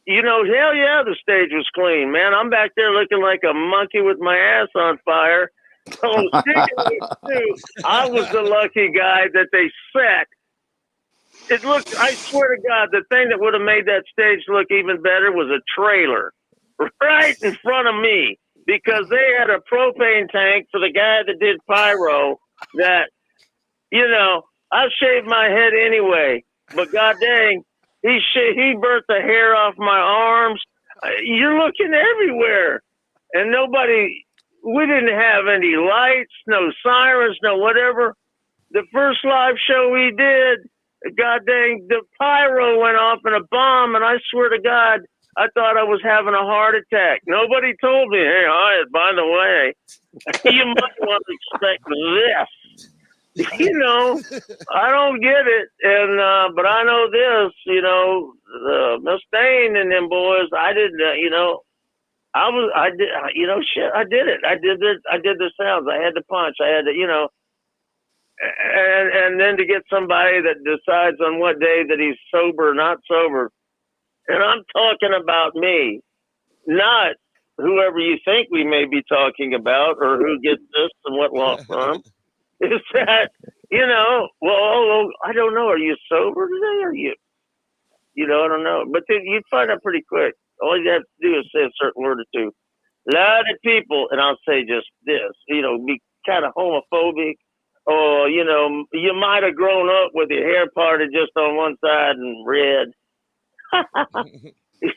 You know, hell yeah, the stage was clean, man. I'm back there looking like a monkey with my ass on fire. Oh, I was the lucky guy that they set. It looked, I swear to God, the thing that would have made that stage look even better was a trailer right in front of me, because they had a propane tank for the guy that did pyro that, you know, I shaved my head anyway, but god dang, he burnt the hair off my arms. You're looking everywhere. And we didn't have any lights, no sirens, no whatever. The first live show we did, god dang, the pyro went off in a bomb, and I swear to God, I thought I was having a heart attack. Nobody told me, hey, by the way, you might want to expect this. You know, I don't get it, and but I know this. You know, Mustaine and them boys. I didn't. You know, I did. You know, shit. I did it. I did the sounds. I had to punch. I had to. You know, and then to get somebody that decides on what day that he's sober or not sober, and I'm talking about me, not whoever you think we may be talking about or who gets this and what law firm. Is that, you know, well, I don't know. Are you sober today? You know, I don't know. But you'd find out pretty quick. All you have to do is say a certain word or two. A lot of people, and I'll say just this, you know, be kind of homophobic, or, you know, you might have grown up with your hair parted just on one side and red.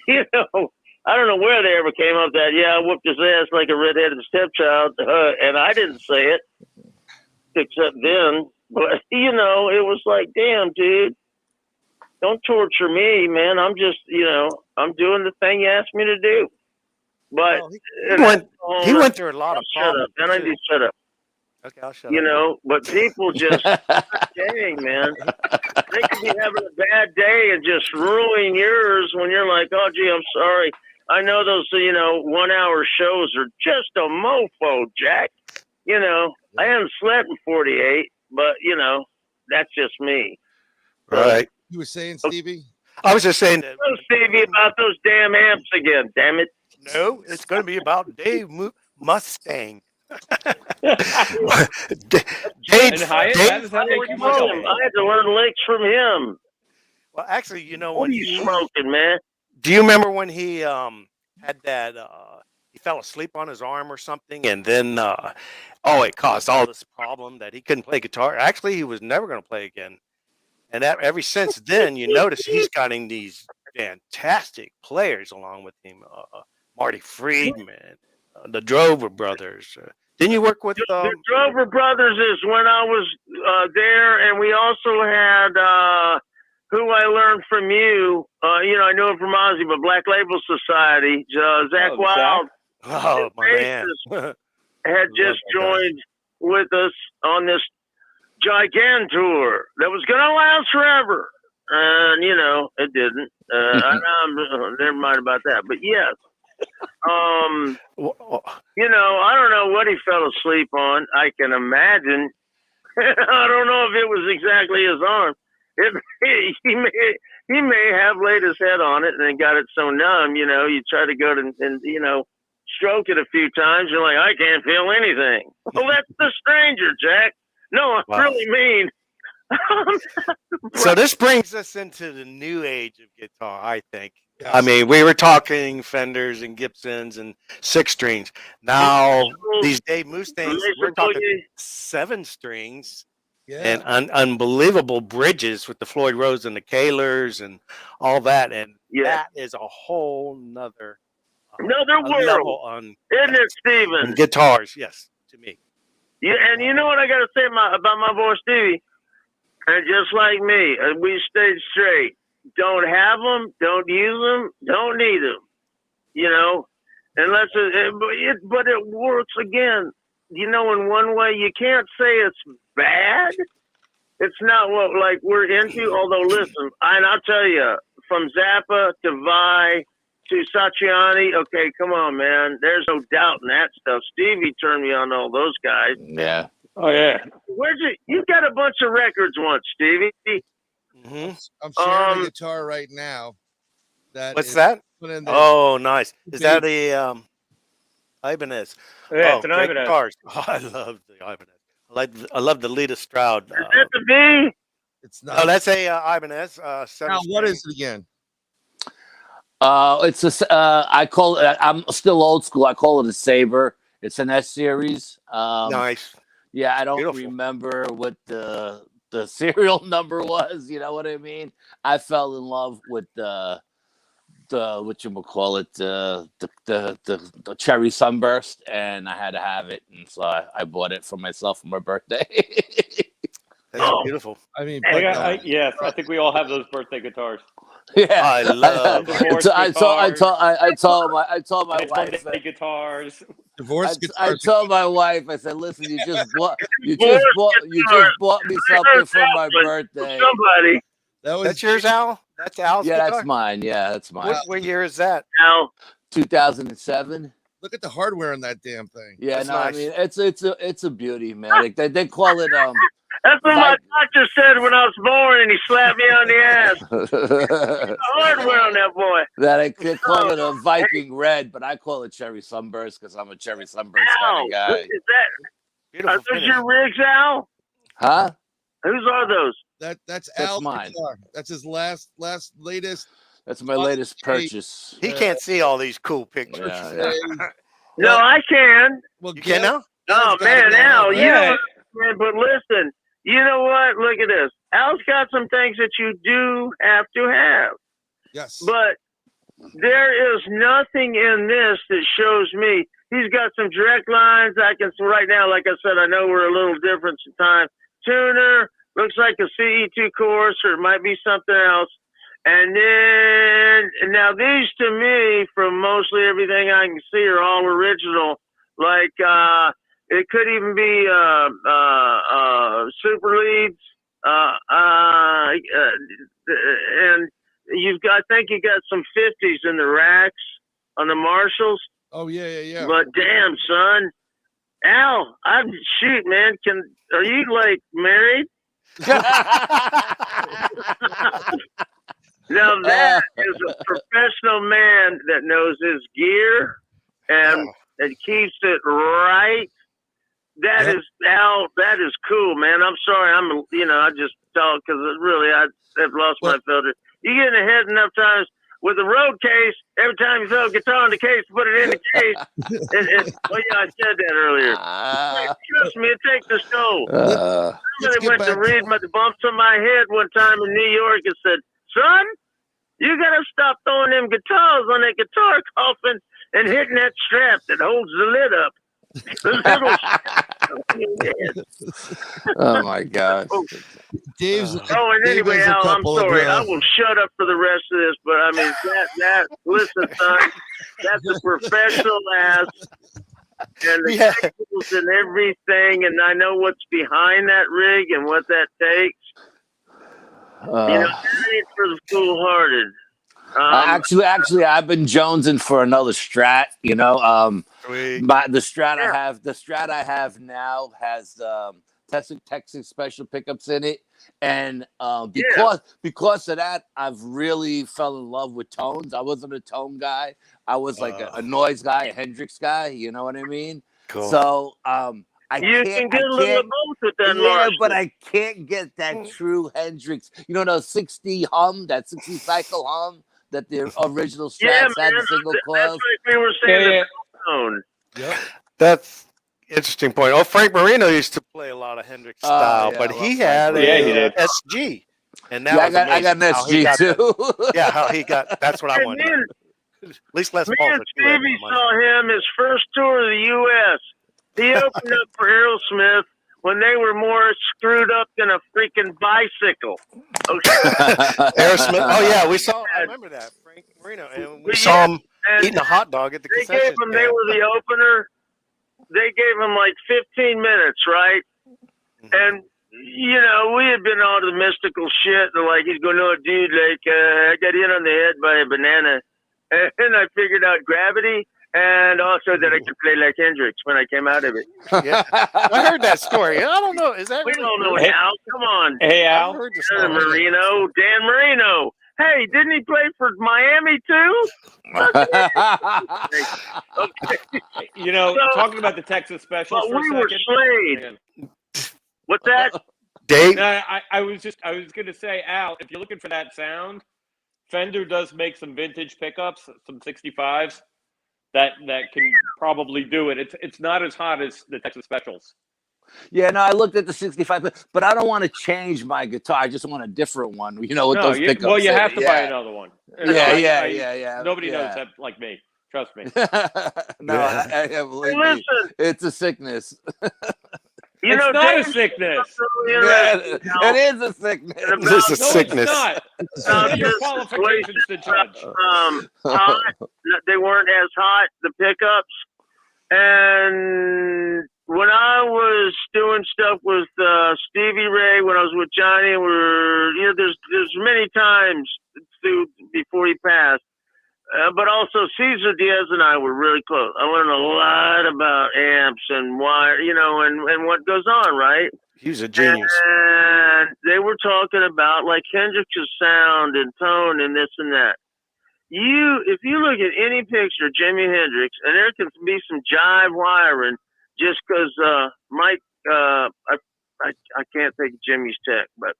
You know, I don't know where they ever came up that, yeah, I whooped his ass like a redheaded stepchild, and I didn't say it. Except then, but you know, it was like, damn, dude, don't torture me, man. I'm just, you know, I'm doing the thing you asked me to do. But he went through a lot of problems. And I need to shut up. Okay, I'll shut up. You know, but people just, dang, man, they could be having a bad day and just ruin yours when you're like, oh, gee, I'm sorry. I know those, you know, 1 hour shows are just a mofo, Jack. You know, I haven't slept in 48, but, you know, that's just me. Right. You were saying, Stevie? I was just saying that. Oh, Stevie, about those damn amps again, damn it. No, it's going to be about Dave Mustang. And Hyatt, how does that make you feel? I had to learn licks from him. Well, actually, you know, What are you smoking, man? Do you remember when he had that, he fell asleep on his arm or something, and then, it caused all this problem that he couldn't play guitar. Actually, he was never going to play again. And that ever since then, you notice he's gotten these fantastic players along with him. Marty Friedman, the Drover Brothers. Didn't you work with the Drover Brothers is when I was there, and we also had who I learned from you. You know, I knew him from Ozzy, but Black Label Society. Zach Wild. Oh, my man. Had just joined with us on this gigantour that was going to last forever. And, you know, it didn't. Never mind about that. But yes. You know, I don't know what he fell asleep on. I can imagine. I don't know if it was exactly his arm. He may have laid his head on it and then got it so numb, you know, you try to go to, and you know, stroke it a few times, you're like, I can't feel anything. Well, that's the stranger, Jack. No, I really mean. So this brings us into the new age of guitar, I think. Yes. I mean, we were talking Fenders and Gibsons and 6 strings. Now, these Dave Mustangs, we're talking 7 strings. Yeah. And unbelievable bridges with the Floyd Rose and the Kahlers and all that. And that is a whole nother world. Isn't it, Steven? Guitars, yes, to me. Yeah, and you know what I got to say about my boy Stevie? And just like me, we stayed straight. Don't have them, don't use them, don't need them. You know, unless but it works again. You know, in one way, you can't say it's bad. It's not what like we're into. Although, listen, and I'll tell you, from Zappa to Vai to Satriani. Okay, come on, man. There's no doubt in that stuff. Stevie turned me on to all those guys. Yeah. Oh yeah. Where'd you got a bunch of records once, Stevie? Mm-hmm. I'm sharing a guitar right now. What's that? Put in there. Oh, nice. Is that a Ibanez? Yeah, Oh, it's an great Ibanez. guitars. Oh, I love the Ibanez. I love the Lita Stroud. Is that the B? It's No, not. that's a Ibanez. Now, Seven what string. is it again? It's a. I call it. I'm still old school. I call it a Saber. It's an S series. Nice. Yeah, I don't Beautiful. remember what the serial number was. You know what I mean? I fell in love with the what you call it, the cherry sunburst, and I had to have it, and so I bought it for myself for my birthday. That's beautiful. I mean, Yes, I think we all have those birthday guitars. Yeah, I love. I told my wife. Birthday guitars. divorce I guitars. told my wife, I said, "Listen, you just bought me something for my birthday." Somebody. That's yours, Al? That's Al's Yeah, guitar? that's mine. Yeah, that's mine. What year is that? Now, 2007. Look at the hardware on that damn thing. Yeah, That's no, nice. I mean it's a beauty, man. Like, they call it that's what my doctor said when I was born, and he slapped me on the ass. Hardware on that boy. they call it a Viking red, but I call it cherry sunburst because I'm a cherry sunburst kind of guy. Is that? Beautiful Are those finish. your rigs, Al? Huh? Whose are those? That's Al's mine. guitar. That's his latest. That's my latest purchase. He can't see all these cool pictures. Yeah, yeah. No, I can. Well, You can now? Oh Al's got man, it now, Al, right? you know what, man, but listen, you know what? Look at this. Al's got some things that you do have to have, Yes. but there is nothing in this that shows me. He's got some direct lines. I can right now, like I said, I know we're a little different sometimes. Tuner looks like a CE2 course, or it might be something else. And then now these to me, from mostly everything I can see, are all original. Like it could even be super leads. And I think you got some 50s in the racks on the Marshalls. Oh yeah. But damn, son, Al, shoot, man. Are you like married? Now that is a professional man that knows his gear and keeps it right. That is Al. That is cool, man. I'm sorry. I just talk because really I've lost my filter. You get in the head enough times with a road case. Every time you throw a guitar in the case, put it in the case. Well, yeah, I said that earlier. Trust me, it takes a show. Somebody went to read the bumps on my head one time in New York and said, "Son, you gotta stop throwing them guitars on that guitar coffin and hitting that strap that holds the lid up." Oh my God. Dave's. And Dave anyway, has a Al, I'm couple of, sorry. I will shut up for the rest of this, but I mean listen, son, that's a professional ass, and the technicals and everything, and I know what's behind that rig and what that takes. That ain't for the foolhardy. Actually, I've been jonesing for another Strat. The Strat I have now has Texas special pickups in it, and because of that, I've really fell in love with tones. I wasn't a tone guy. I was like a noise guy, a Hendrix guy. You know what I mean? Cool. So You can get a little of both with that Marshall. but I can't get that true Hendrix. The 60 hum, that 60 cycle hum that the original Strats had the single coils. That's like we were saying. Tone. Yep. That's interesting point. Oh, Frank Marino used to play a lot of Hendrix style, but he had he did. SG. And that was I got an SG too. How he got. That's what I wanted. At least Les Me Paul. and Stevie saw him his first tour of the U.S. He opened up for Aerosmith when they were more screwed up than a freaking bicycle. Okay. Aerosmith. Oh yeah, we saw. I remember that Frank Marino, and we saw him eating a hot dog at the They concession gave him. stand. They were the opener. They gave him like 15 minutes, right? Mm-hmm. And you know, we had been all the mystical shit. Like, he's going, no, dude, like, I got hit on the head by a banana. And I figured out gravity. And also that I could play like Hendrix when I came out of it. Yeah. I heard that story. I don't know. Is that We really don't know Hey- Al. Come on. Hey, Al. I've heard the Dan story. Marino. Dan Marino. Hey, didn't he play for Miami too? Okay. You know, So- talking about the Texas specials But for we a were second. slayed. What's that? Dave, No, I was going to say, Al, if you're looking for that sound, Fender does make some vintage pickups, some 65s that can probably do it. It's not as hot as the Texas specials. Yeah, no, I looked at the 65, but I don't want to change my guitar. I just want a different one. You know, with those pickups. Well, you in have it. to buy another one. Yeah. Nobody knows that like me. Trust me. No, I believe me. Listen, It's a sickness. you It's know, not a Dave's sickness. really interesting how- It is a sickness. this is No, sickness. it's not. What are your qualifications to judge? hot. They weren't as hot, the pickups. And when I was doing stuff with Stevie Ray, when I was with Johnny, there's many times before he passed. But also Cesar Diaz and I were really close. I learned a lot about amps and why, and what goes on, right? He's a genius. And they were talking about like Hendrix's sound and tone and this and that. If you look at any picture of Jimi Hendrix, and there can be some jive wiring just because Mike, I can't think of Jimmy's tech, but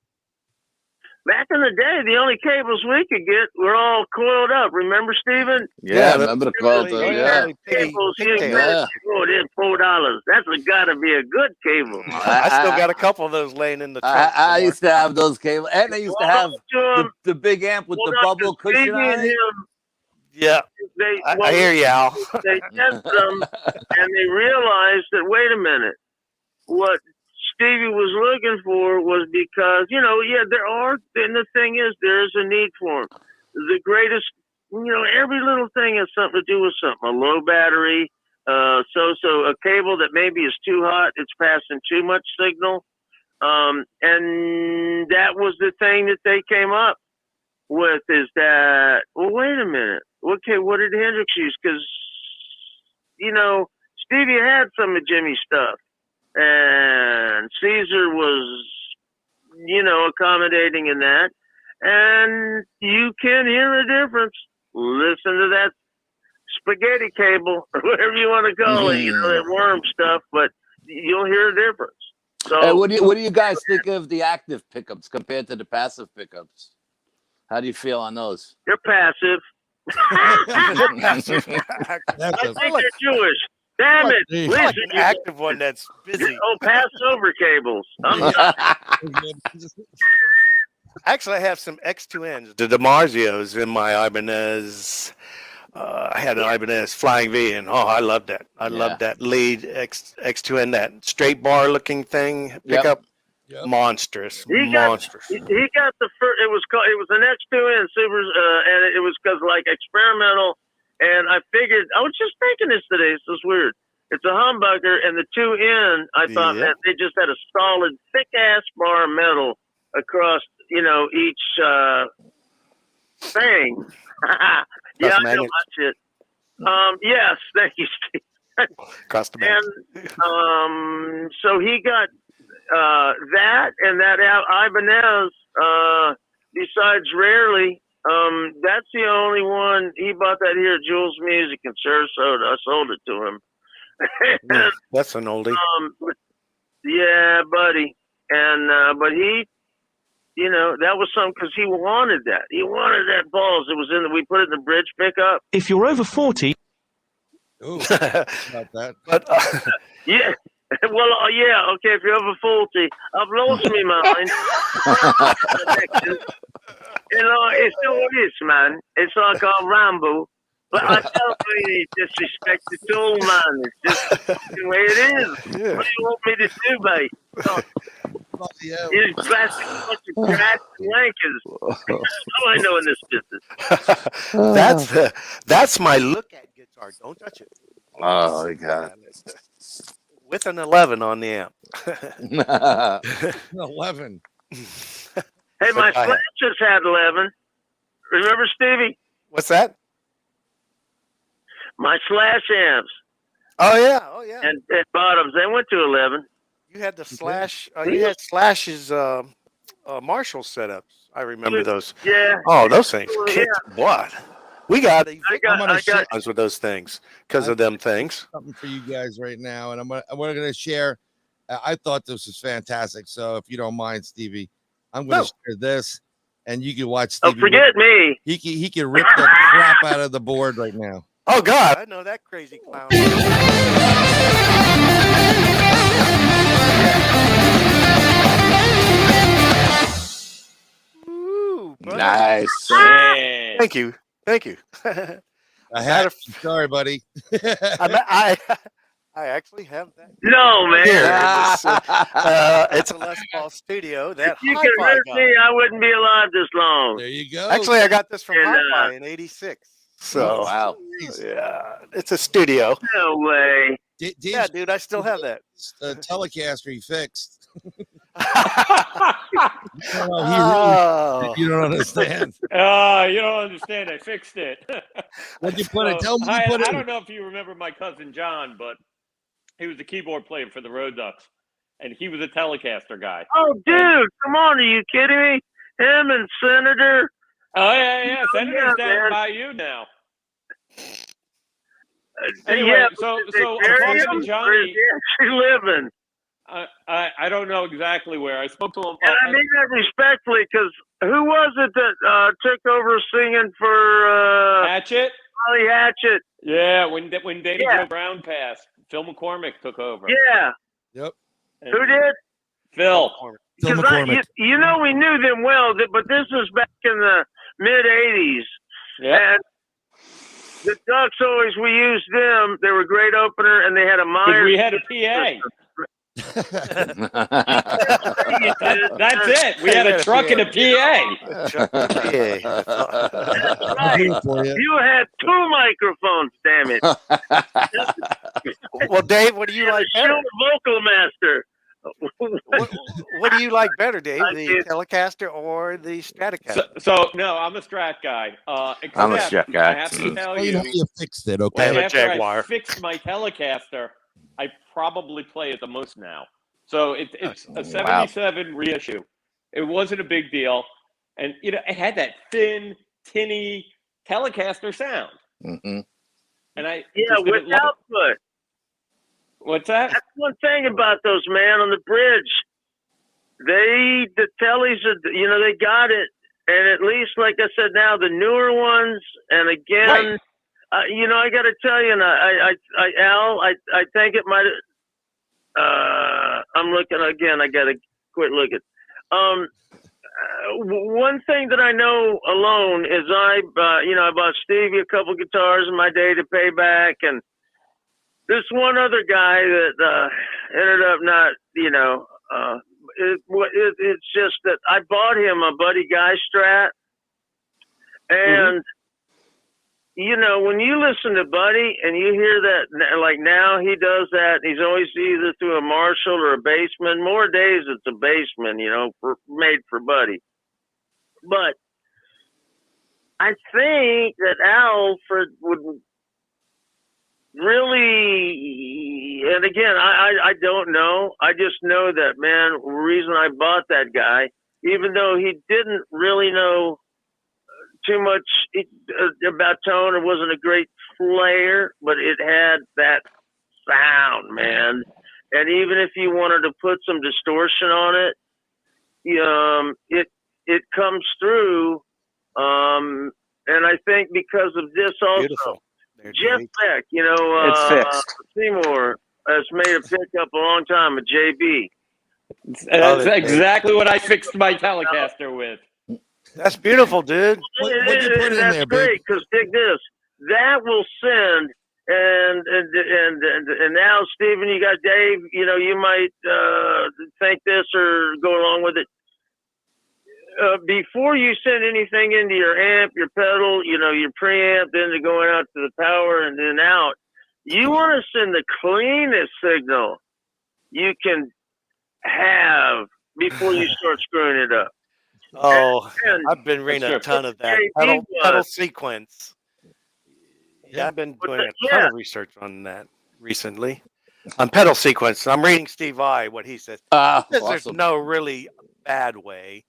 back in the day, the only cables we could get were all coiled up. Remember, Steven? Yeah, Yeah, remember the call? really, Yeah. Cables, Yeah. oh, they're $4. That's got to be a good cable. I still got a couple of those laying in the trunk. I somewhere. used to have those cables, and I used to have the big amp with the bubble cushion Stevie on and it. him, Yeah, I hear you, Al. They tested them, and they realized that, wait a minute, what Stevie was looking for was because, there are, and the thing is, there is a need for them. The greatest, every little thing has something to do with something. A low battery, so a cable that maybe is too hot, it's passing too much signal. And that was the thing that they came up with, is that, well, wait a minute. Okay, what did Hendrix use? Because, Stevie had some of Jimmy's stuff. And Caesar was, accommodating in that. And you can hear a difference. Listen to that spaghetti cable, or whatever you want to call it, that worm stuff, but you'll hear a difference. So, Hey, what do you guys think of the active pickups compared to the passive pickups? How do you feel on those? you're passive. That's I a, think you're Jewish. Damn it. Gee. I like Listen, an active one that's busy. Passover cables. Actually, I have some X2Ns, the DiMarzios in my Ibanez. I had an Ibanez Flying V, and I love that. I love that lead X2N, that straight bar looking thing pickup. Yep. Monstrous. He got the first. It was an X2N Super, and it was because like experimental. And I figured, I was just thinking this today. This is weird. It's a humbucker, and the 2N. I thought that they just had a solid, thick ass bar of metal across, each thing. Yeah, I know my shit. Yes, thank you, Steve. Across the And so he got that and that Ibanez. Besides rarely, that's the only one. He bought that here at Jules Music in Sarasota. I sold it to him. That's an oldie. Yeah, buddy. And but he, that was something because he wanted that. He wanted that balls. It was we put it in the bridge pickup. If you're over 40, ooh, about that. But Yeah. Well, yeah. Okay, if you're over 40, I've lost my mind. It's all this, man. It's like our Rambo. But I don't really disrespect it all, man. It's just the way it is. What do you want me to do, mate? You plastic bunch of crap and wankers. All I know in this business. that's my look at guitar. Don't touch it. Oh, God. with an 11 on the amp. 11. Hey, my Slashes had 11. Remember, Stevie? What's that? My Slash amps. Oh yeah. And bottoms, they went to 11. You had the Slash. You had Slash's Marshall setups. I remember those. Yeah. Oh, those things Yeah. kicked butt. We got I got with those things because of them things. Something for you guys right now, and we're going to share. I thought this was fantastic. So if you don't mind, Stevie, I'm going to share this, and you can watch Stevie. Don't forget me. He can rip the crap out of the board right now. Oh God, I know that crazy clown. Ooh, Nice. Thank you. I had it. Sorry, buddy. I actually have that. No, man. Here. It's a Les Paul Studio. That If you could hurt me, I wouldn't be alive this long. There you go. Actually, I got this from Hi-Fi in '86. So wow. Yeah, it's a studio. No way. Yeah, dude, I still have that. Telecaster he fixed. You don't understand. You don't understand. I fixed it. What'd you put it? Tell me you put it. I don't know if you remember my cousin John, but he was the keyboard player for the Road Ducks, and he was a Telecaster guy. Oh, dude, come on. Are you kidding me? Him and Senator. Oh, yeah. Senator's down by you now. Anyway, so talking to Johnny, living. I don't know exactly where. I spoke to him. And I mean that respectfully, because who was it that took over singing for Hatchet? Holly Hatchet. Yeah, when Danny Joe Brown passed, Phil McCormick took over. Yeah. Yep. And Who did? Phil. McCormick. You know, we knew them well, but this was back in the mid '80s. Yeah. And the Ducks we used them. They were a great opener, and they had a Myers. We had a PA. That's it. We had a truck and a PA. You had 2 microphones, damn it. Well, Dave, what do you like better? Vocal master. What do you like better, Dave? The Telecaster or the Stratocaster? So no, I'm a Strat guy. I'm a Strat guy. I have to tell you fixed it, okay? After I fixed my Telecaster, I probably play it the most now. So it's a 77 reissue. It wasn't a big deal. And, it had that thin, tinny Telecaster sound. Mm-hmm. And with output. What's that? That's one thing about those, man, on the bridge. The tellies, they got it. And at least, like I said, now the newer ones, and again, I got to tell you, and Al, I think it might I'm looking again. I got to quit looking. One thing that I know alone is I bought Stevie a couple guitars in my day to pay back, and this one other guy that ended up not, it's just that I bought him a Buddy Guy Strat, and when you listen to Buddy and you hear that, like now he does that, he's always either through a Marshall or a Bassman. More days it's a Bassman, made for Buddy. But I think that Alfred would really, and again, I don't know. I just know that, man, the reason I bought that guy, even though he didn't really know too much about tone, it wasn't a great player, but it had that sound, man. And even if you wanted to put some distortion on it, it comes through. And I think because of this also, Jeff Beck, it's fixed. Seymour has made a pickup a long time with JB. That's exactly what I fixed my Telecaster with. That's beautiful, dude. What'd you put in that's there, great, because dig this. That will send, and now, Stephen, you got Dave, you might think this or go along with it. Before you send anything into your amp, your pedal, your preamp, then going out to the power and then out, you want to send the cleanest signal you can have before you start screwing it up. Oh, And I've been reading a ton of that JD pedal was- sequence. Yeah, I've been doing a yeah. ton of research on that recently. On pedal sequence, I'm reading Steve I, what he says. He says there's Awesome. no really bad way,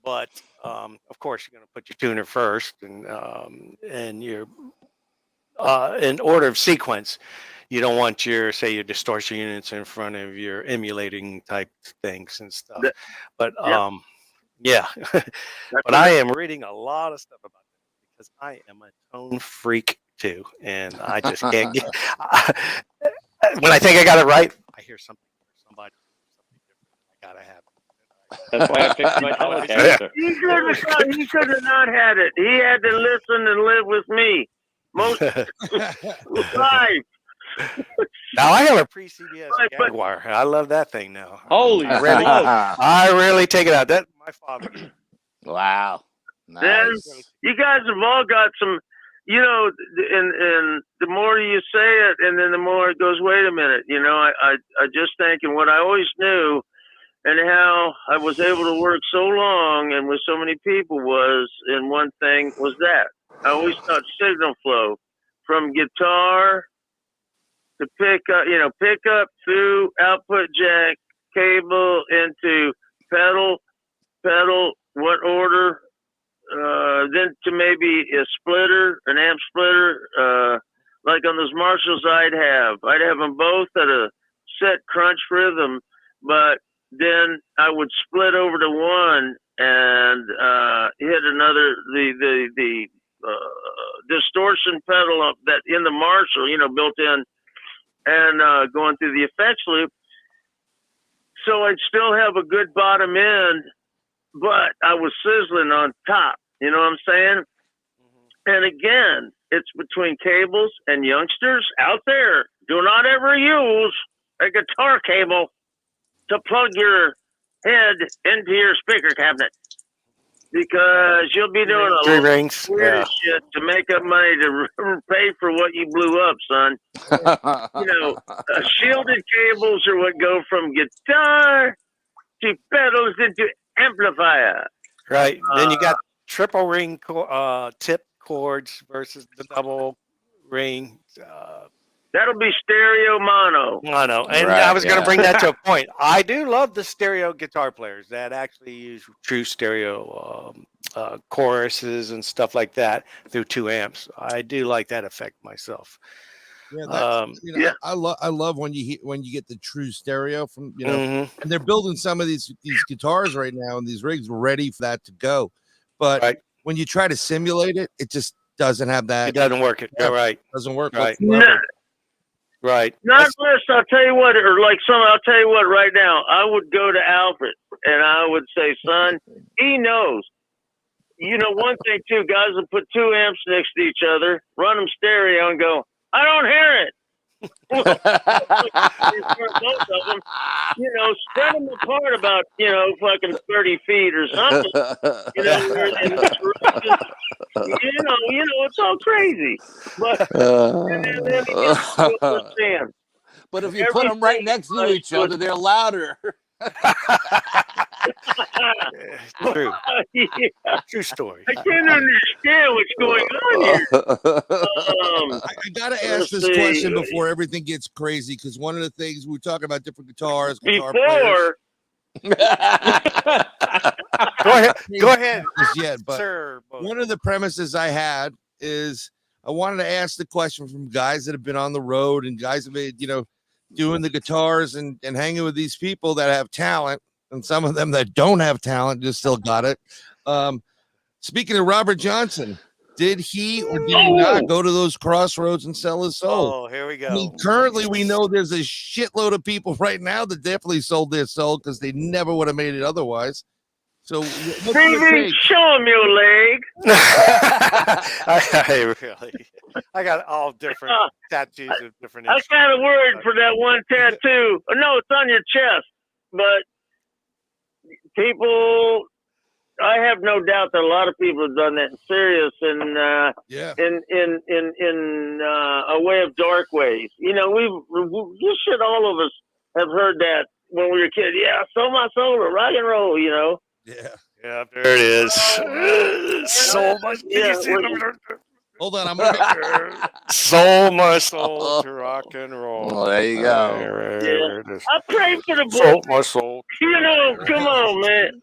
but of course you're going to put your tuner first, and your in order of sequence. You don't want your distortion units in front of your emulating type things and stuff. But yeah, but I am reading a lot of stuff about that because I am a tone freak too, and I just can't get. When I think I got it right, I hear something from somebody different. I gotta have it. That's why I fixed my Telecaster. He could have not had it. He had to listen and live with me. Most life. Now I have a pre-CBS Jaguar. I love that thing now. Holy I really, smokes. I really take it out. That my father. Wow. Then Nice. you guys have all got some, and the more you say it, and then the more it goes, wait a minute, I just think, and what I always knew, and how I was able to work so long and with so many people and one thing was that. I always thought signal flow from guitar to pickup through output jack, cable into pedal, what order, then to maybe a splitter, an amp splitter, like on those Marshalls I'd have them both at a set crunch rhythm, but then I would split over to one and hit another, the distortion pedal up that in the Marshall, built in, and going through the effects loop. So I'd still have a good bottom end, but I was sizzling on top. You know what I'm saying? And again, it's between cables and youngsters out there. Do not ever use a guitar cable to plug your head into your speaker cabinet, because you'll be doing a Three lot rings. of weird shit to make up money to pay for what you blew up, son. Shielded cables are what go from guitar to pedals into amplifier. Right. Then you got triple ring tip chords versus the double ring. That'll be stereo mono. Mono. And Right, I was going to yeah. bring that to a point. I do love the stereo guitar players that actually use true stereo choruses and stuff like that through 2 amps. I do like that effect myself. Yeah, I love when you get the true stereo from and they're building some of these guitars right now and these rigs ready for that to go, but when you try to simulate it, it just doesn't have that. It doesn't work. Doesn't work. Right. Right. Not unless I'll tell you what, I'll tell you what right now. I would go to Alfred and I would say, son, he knows. One thing too, guys will put 2 amps next to each other, run them stereo and go, I don't hear it. Both of them, spread them apart about, fucking 30 feet or something. It's all crazy. But, but if you put them right next to each other, they're louder. True. Yeah. True story. I can't understand what's going on here. I gotta ask this question before everything gets crazy, because one of the things we talk about different guitar players. Go ahead. But one of the premises I had is I wanted to ask the question from guys that have been on the road and guys have been, doing the guitars and hanging with these people that have talent, and some of them that don't have talent just still got it. Speaking of Robert Johnson, did he or did he not go to those crossroads and sell his soul? Oh, here we go. I mean, currently, we know there's a shitload of people right now that definitely sold their soul because they never would have made it otherwise. So, Stevie, show him your leg. I got all different tattoos of different. I got a word for that one tattoo. No, it's on your chest. But people, I have no doubt that a lot of people have done that in serious and in a way of dark ways. This shit all of us have heard that when we were kids. Yeah, I sold my soul to rock and roll, you know. Yeah. Yeah, there it is. So much. Yeah, Hold on, I'm gonna Sold my soul to rock and roll. Well, there you go. Yeah. It is. I pray for the boys. Sold my soul. You know, come on, man.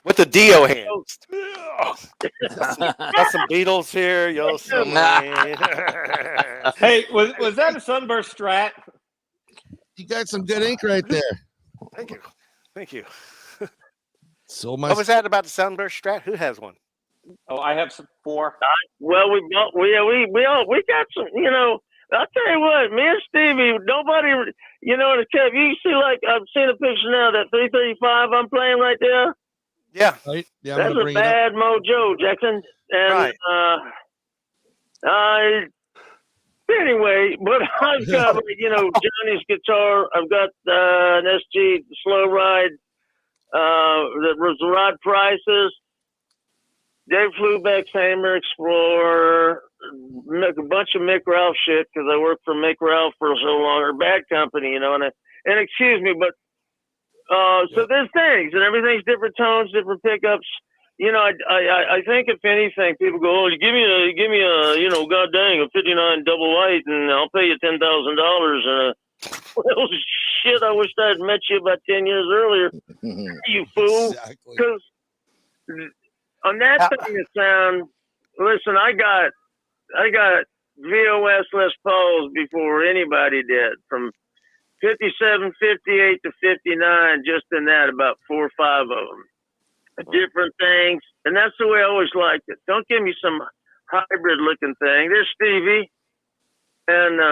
With the Dio hands. Got some Beatles here. Yosemite. Hey, was that a Sunburst Strat? You got some good ink right there. Thank you. Thank you. So my What was that about the Sunburst Strat? Who has one? Oh, I have some 4. Well, we got some, you know. I'll tell you what, me and Stevie, nobody, you know, the Kev, you see, like, I've seen a picture now, that 335 I'm playing right there. Yeah. right? Yeah, I'm That's gonna a bring it up. bad Mojo, Jackson. And, anyway, but I've got, like, you know, Johnny's guitar. I've got an SG Slow Ride, that was the Rod Prices, Dave Flubeck's Hammer Explorer, a bunch of Mick Ralph shit, because I worked for Mick Ralph for so long, or Bad Company, you know, and excuse me, but so there's things, and everything's different tones, different pickups. You know, I think if anything, people go, oh, give me a, you know, god dang, a 59 double white, and I'll pay you $10,000. Well, shit, I wish I'd met you about 10 years earlier, you fool. Exactly. Because on that thing of sound, listen, I got VOS Les Pauls before anybody did, from 57, 58 to 59, just in that, about 4 or 5 of them. Different things. And that's the way I always liked it. Don't give me some hybrid looking thing. There's Stevie. And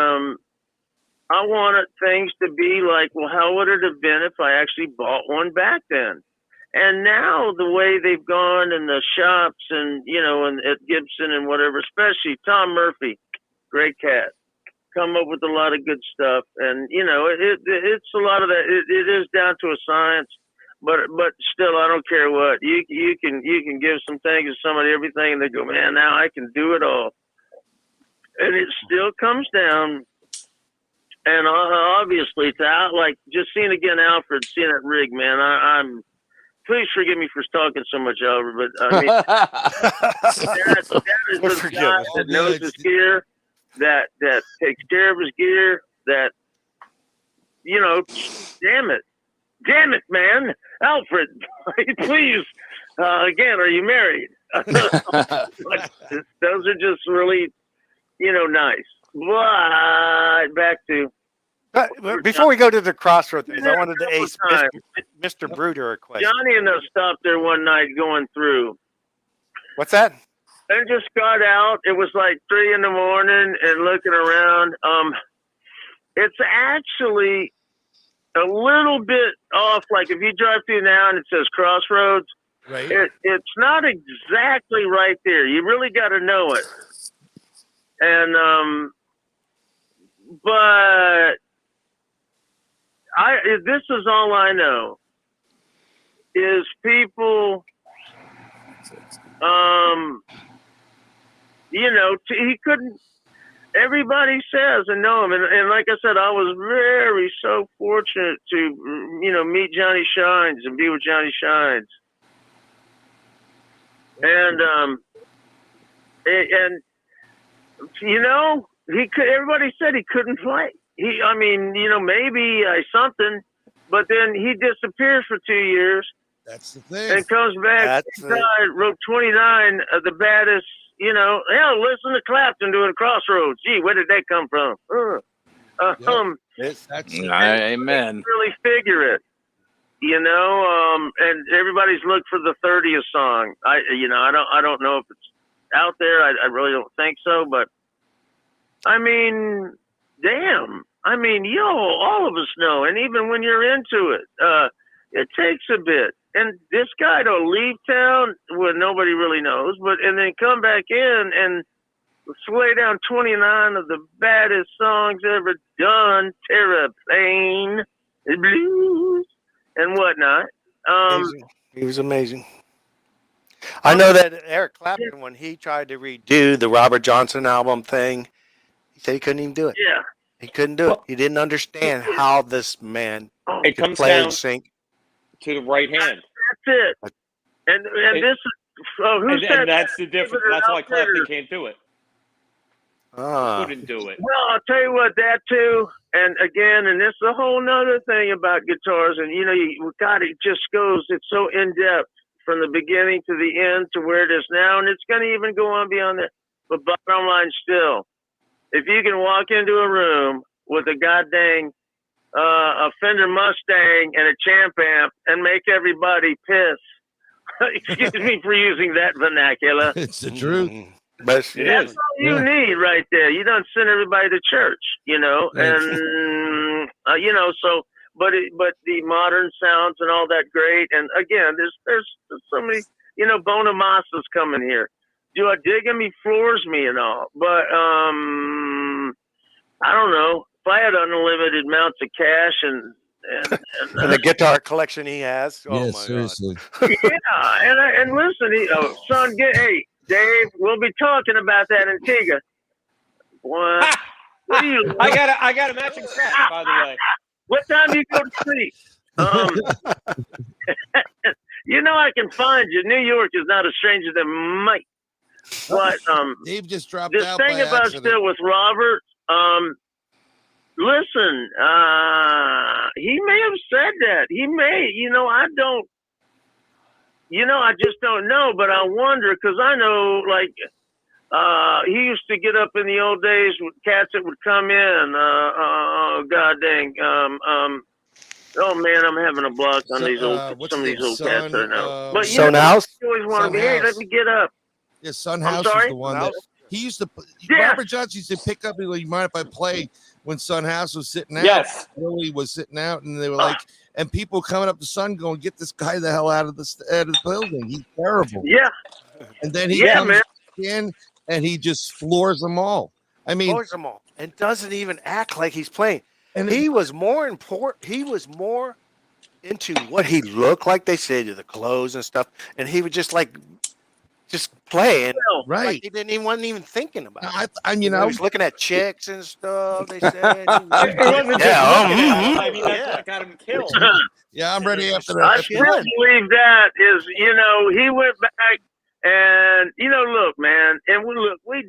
I wanted things to be like, well, how would it have been if I actually bought one back then? And now the way they've gone in the shops and, you know, and at Gibson and whatever, especially Tom Murphy, great cat, come up with a lot of good stuff. And, you know, it's a lot of that. It is down to a science, but still, I don't care what. You can give some things to somebody, everything, and they go, man, now I can do it all. And it still comes down. And obviously, it's out, like, just seeing again Alfred, seeing that rig, man, I'm, please forgive me for talking so much, Albert, but I mean, that is the guy that knows his gear, that takes care of his gear, that, you know, damn it, man, Alfred, please, again, are you married? Those are just really, you know, nice. But back to. Before we go to the crossroads, I wanted to ask Mr. Bruder a question. Johnny and I stopped there one night going through. What's that? And just got out. It was like 3 a.m. and looking around. It's actually a little bit off. Like if you drive through now and it says Crossroads, Right. It's not exactly right there. You really got to know it. And but this is all I know is people, you know, he couldn't, everybody says and know him. And like I said, I was so fortunate to, you know, meet Johnny Shines and be with Johnny Shines. And you know, everybody said he couldn't play. I mean, you know, maybe something, but then he disappears for 2 years. That's the thing. And comes back. Wrote 29 of the baddest, you know. Hell, listen to Clapton doing Crossroads. Gee, where did that come from? Amen. Really figure it, you know. And everybody's looked for the 30th song. I don't know if it's out there. I really don't think so, but I mean, damn. I mean, all of us know, and even when you're into it, it takes a bit. And this guy to leave town when nobody really knows, and then come back in and lay down 29 of the baddest songs ever done, Terraplane, Blues, and whatnot. He was amazing. I know that Eric Clapton, when he tried to redo the Robert Johnson album thing, he said he couldn't even do it. Yeah. He couldn't do it. He didn't understand how this man It could comes play down and sing. to the right hand. That's it. And this is who said And that's the difference. That's why Clapton can't do it. Couldn't do it. Well, I'll tell you what, that too. And again, and this is a whole nother thing about guitars. And God, it just goes. It's so in depth from the beginning to the end to where it is now, and it's going to even go on beyond that. But bottom line, still, if you can walk into a room with a goddamn a Fender Mustang and a Champ amp and make everybody piss. Excuse me for using that vernacular. It's the truth. But That's all you need right there. You don't send everybody to church, and so. But the modern sounds and all that great. And again, there's so many. Bonamassa's coming here. Do I dig him? He floors me and all. But I don't know. If I had unlimited amounts of cash and the guitar collection he has. Oh, yes, my seriously. God. Yeah, and listen, son, hey, Dave, we'll be talking about that in Antigua. What do you? I got a matching set, by the way. What time do you go to sleep? I can find you. New York is not a stranger than Mike. But Dave just dropped this out thing by about accident. still with Robert. Listen, he may have said that. He may. I don't. I just don't know. But I wonder because I know, like, he used to get up in the old days with cats that would come in. God dang. Oh man, I'm having a block on these old what's some of his these old name? cats right now. But Son House? you always want to Son be. Hey, House. let me get up. Yeah, Son I'm House is sorry? the one that he used to. Yeah. Robert Johnson used to pick up. He go, "You mind if I play?" When Son House was sitting out, Yes. Willie was sitting out, and they were like, and people coming up to Son going, "Get this guy the hell out of the building. He's terrible." Yeah. And then he Yeah, comes man. in and he just floors them all. I mean, Floors them all and doesn't even act like he's playing. and He was more important. He was more into what he looked like. They say to the clothes and stuff, and he would just play and right. like he wasn't even thinking about it. I'm He was looking at chicks and stuff. They said, It wasn't just looking at him. I mean, that's what got him killed. yeah, I'm ready after I that. still believe that is, he went back and, look, man, and we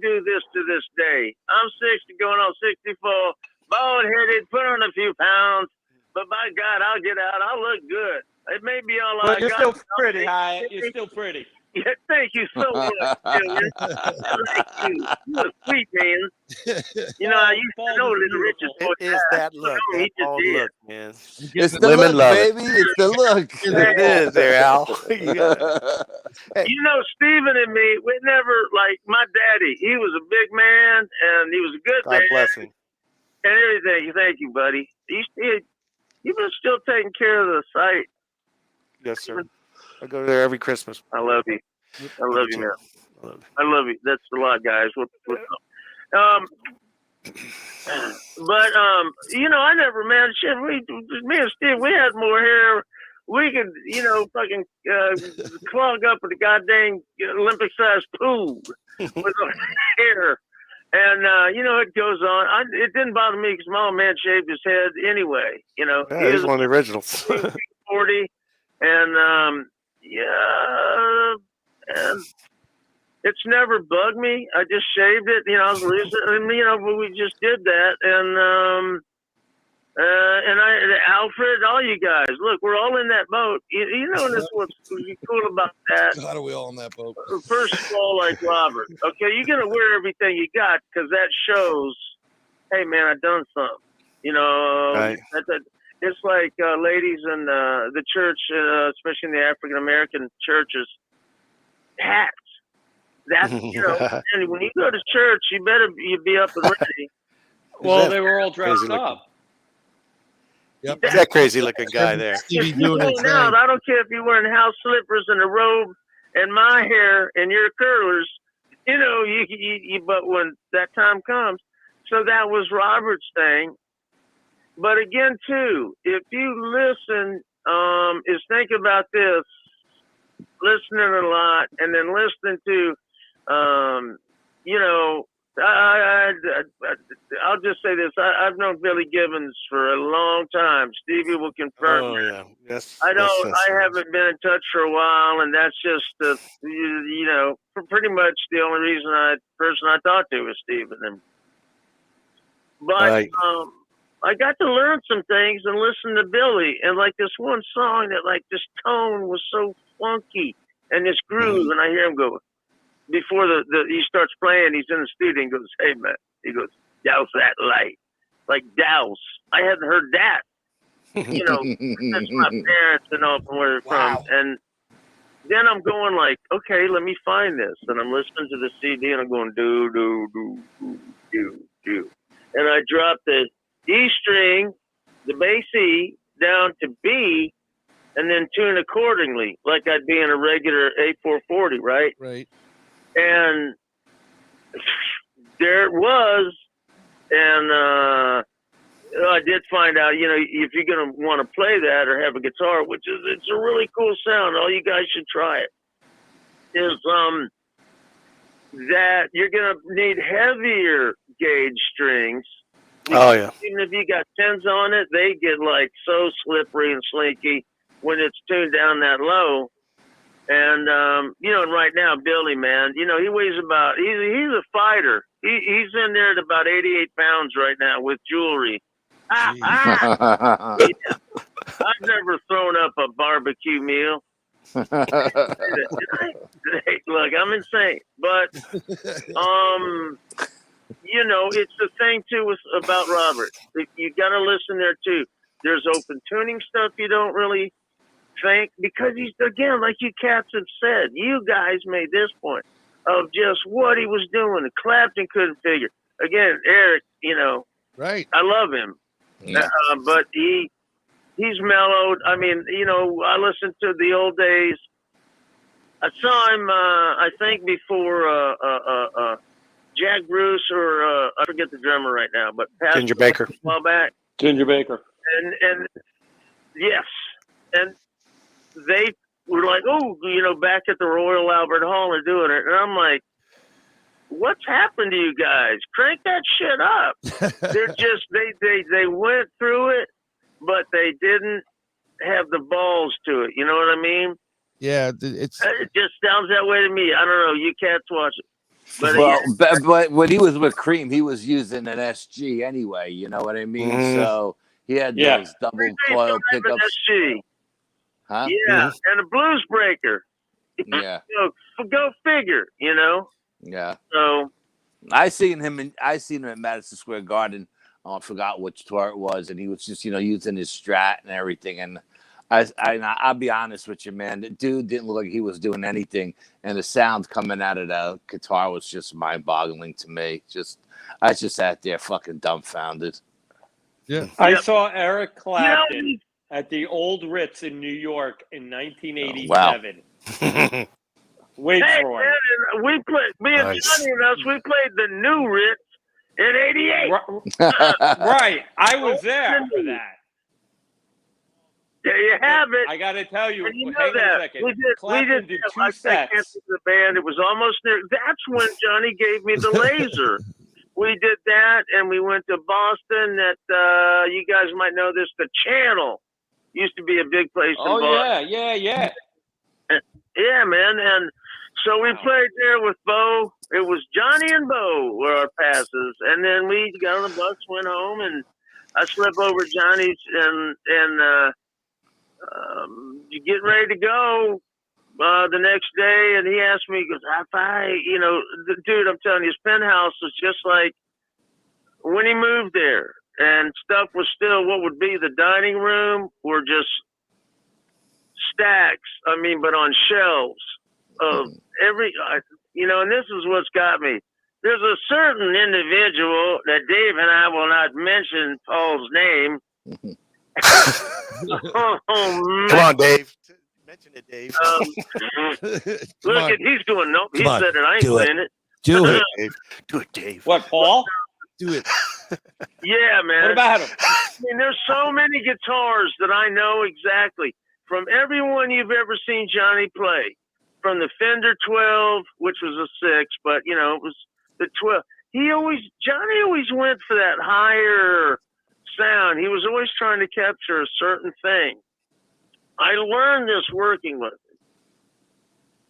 do this to this day. I'm 60 going on 64, bald headed, put on a few pounds, but by God, I'll get out. I'll look good. It may be all I But you're got. still pretty, Hyatt. You're still pretty. Yeah, thank you so much, Junior. Thank you. You're a sweet man. I used to know Little Richard. It is that look, that bald look, man. It's the Women look, love it. baby. It's the look. It is there, Al. You got it. Stephen and me, we never, like, my daddy, he was a big man, and he was a good God man. bless him. And everything. Thank you, buddy. You've been still taking care of the site. Yes, sir. I go there every Christmas. I love you. I love you, man. I love you. I love you. That's a lot, guys. I never, man. Shit, me and Steve, we had more hair. We could, fucking clog up with a goddamn Olympic-sized pool with our hair. And, it goes on. It didn't bother me because my old man shaved his head anyway. Yeah, he's one of the originals. 40. And, and it's never bugged me. I just shaved it, I was but we just did that. And Alfred, all you guys, look, we're all in that boat. This is what's cool about that. God, are we all in that boat? First of all, like Robert, okay, you're going to wear everything you got because that shows, hey, man, I done something. Right. It's like ladies in the church, especially in the African-American churches, hats. That's, and when you go to church, you be up and ready. Well, they were all dressed up. Yep. That crazy looking guy there. Stevie doing his thing. Now, I don't care if you're wearing house slippers and a robe and my hair and your curlers, but when that time comes. So that was Robert's thing. But again, too, if you listen, is think about this, listening a lot, and then listening to, I'll just say this: I've known Billy Gibbons for a long time. Stevie will confirm. Oh yeah, yes. I haven't been in touch for a while, and that's just pretty much the only person I talked to was Stephen. But Right. I got to learn some things and listen to Billy, and like this one song that like this tone was so funky and this groove, and I hear him go before he starts playing. He's in the studio and goes, "Hey man," he goes, "Douse that light," like douse. I hadn't heard that. That's my parents and all from where they're from. And then I'm going like, okay, let me find this. And I'm listening to the CD and I'm going, do, do, do, do, do, do. And I drop the E string, the bass E, down to B, and then tune accordingly, like I'd be in a regular A440, right? Right. And there it was. And, I did find out, if you're going to want to play that or have a guitar, it's a really cool sound. All you guys should try it. Is that you're going to need heavier gauge strings. Oh yeah. Even if you got 10s on it, they get like so slippery and slinky when it's tuned down that low. And, and right now, Billy, man, he weighs about, he's a fighter. He's in there at about 88 pounds right now with jewelry. Yeah. I've never thrown up a barbecue meal. Look, I'm insane. But, it's the thing, too, about Robert. You got to listen there, too. There's open tuning stuff you don't really think, because he's, again, like you cats have said, you guys made this point of just what he was doing. Clapton couldn't figure. Again, Eric, right. I love him. Yeah. But he's mellowed. I mean, I listened to the old days. I saw him, I think, before Jack Bruce or I forget the drummer right now, but Ginger Baker. A while back. Ginger Baker. And yes, and they were like, oh, back at the Royal Albert Hall and doing it, and I'm like, what's happened to you guys? Crank that shit up. They're just they went through it, but they didn't have the balls to it. You know what I mean? Yeah, it just sounds that way to me. I don't know. You cats watch it. But when he was with Cream, he was using an SG anyway. You know what I mean? So he had those double coil pickups. SG. Huh? Yeah, and a blues breaker. Yeah. Go figure. Yeah. So I seen him at Madison Square Garden. I forgot which tour it was, and he was just using his Strat and everything. And I'll be honest with you, man. The dude didn't look like he was doing anything, and the sound coming out of the guitar was just mind-boggling to me. I just sat there fucking dumbfounded. Yeah. I saw Eric Clapton at the Old Ritz in New York in 1987. Wow. Wait for it. Man, we played. Me and Johnny and us. We played the new Ritz in '88. Right. I was there for that. There you have it. I got to tell you, hang on a second. We did two sets. The band. It was almost there. That's when Johnny gave me the laser. We did that, and we went to Boston. That you guys might know this. The Channel used to be a big place in Boston. Yeah. Yeah, man. And so we played there with Bo. It was Johnny and Bo were our passes. And then we got on the bus, went home, and I slept over Johnny's and getting ready to go the next day. And he asked me, he goes, dude, I'm telling you, his penthouse was just like when he moved there. And stuff was still what would be the dining room were just stacks, but on shelves of and this is what's got me. There's a certain individual that Dave and I will not mention Paul's name. Come on, Dave. Mention it, Dave. Look, he's doing nope. He said it. I ain't saying it. Do it, Dave. Do it, Dave. What, Paul? Do it. Yeah, man. What about him? There's so many guitars that I know exactly. From everyone you've ever seen Johnny play, from the Fender 12, which was a 6, but it was the 12. Johnny always went for that higher sound. He was always trying to capture a certain thing. I learned this working with him.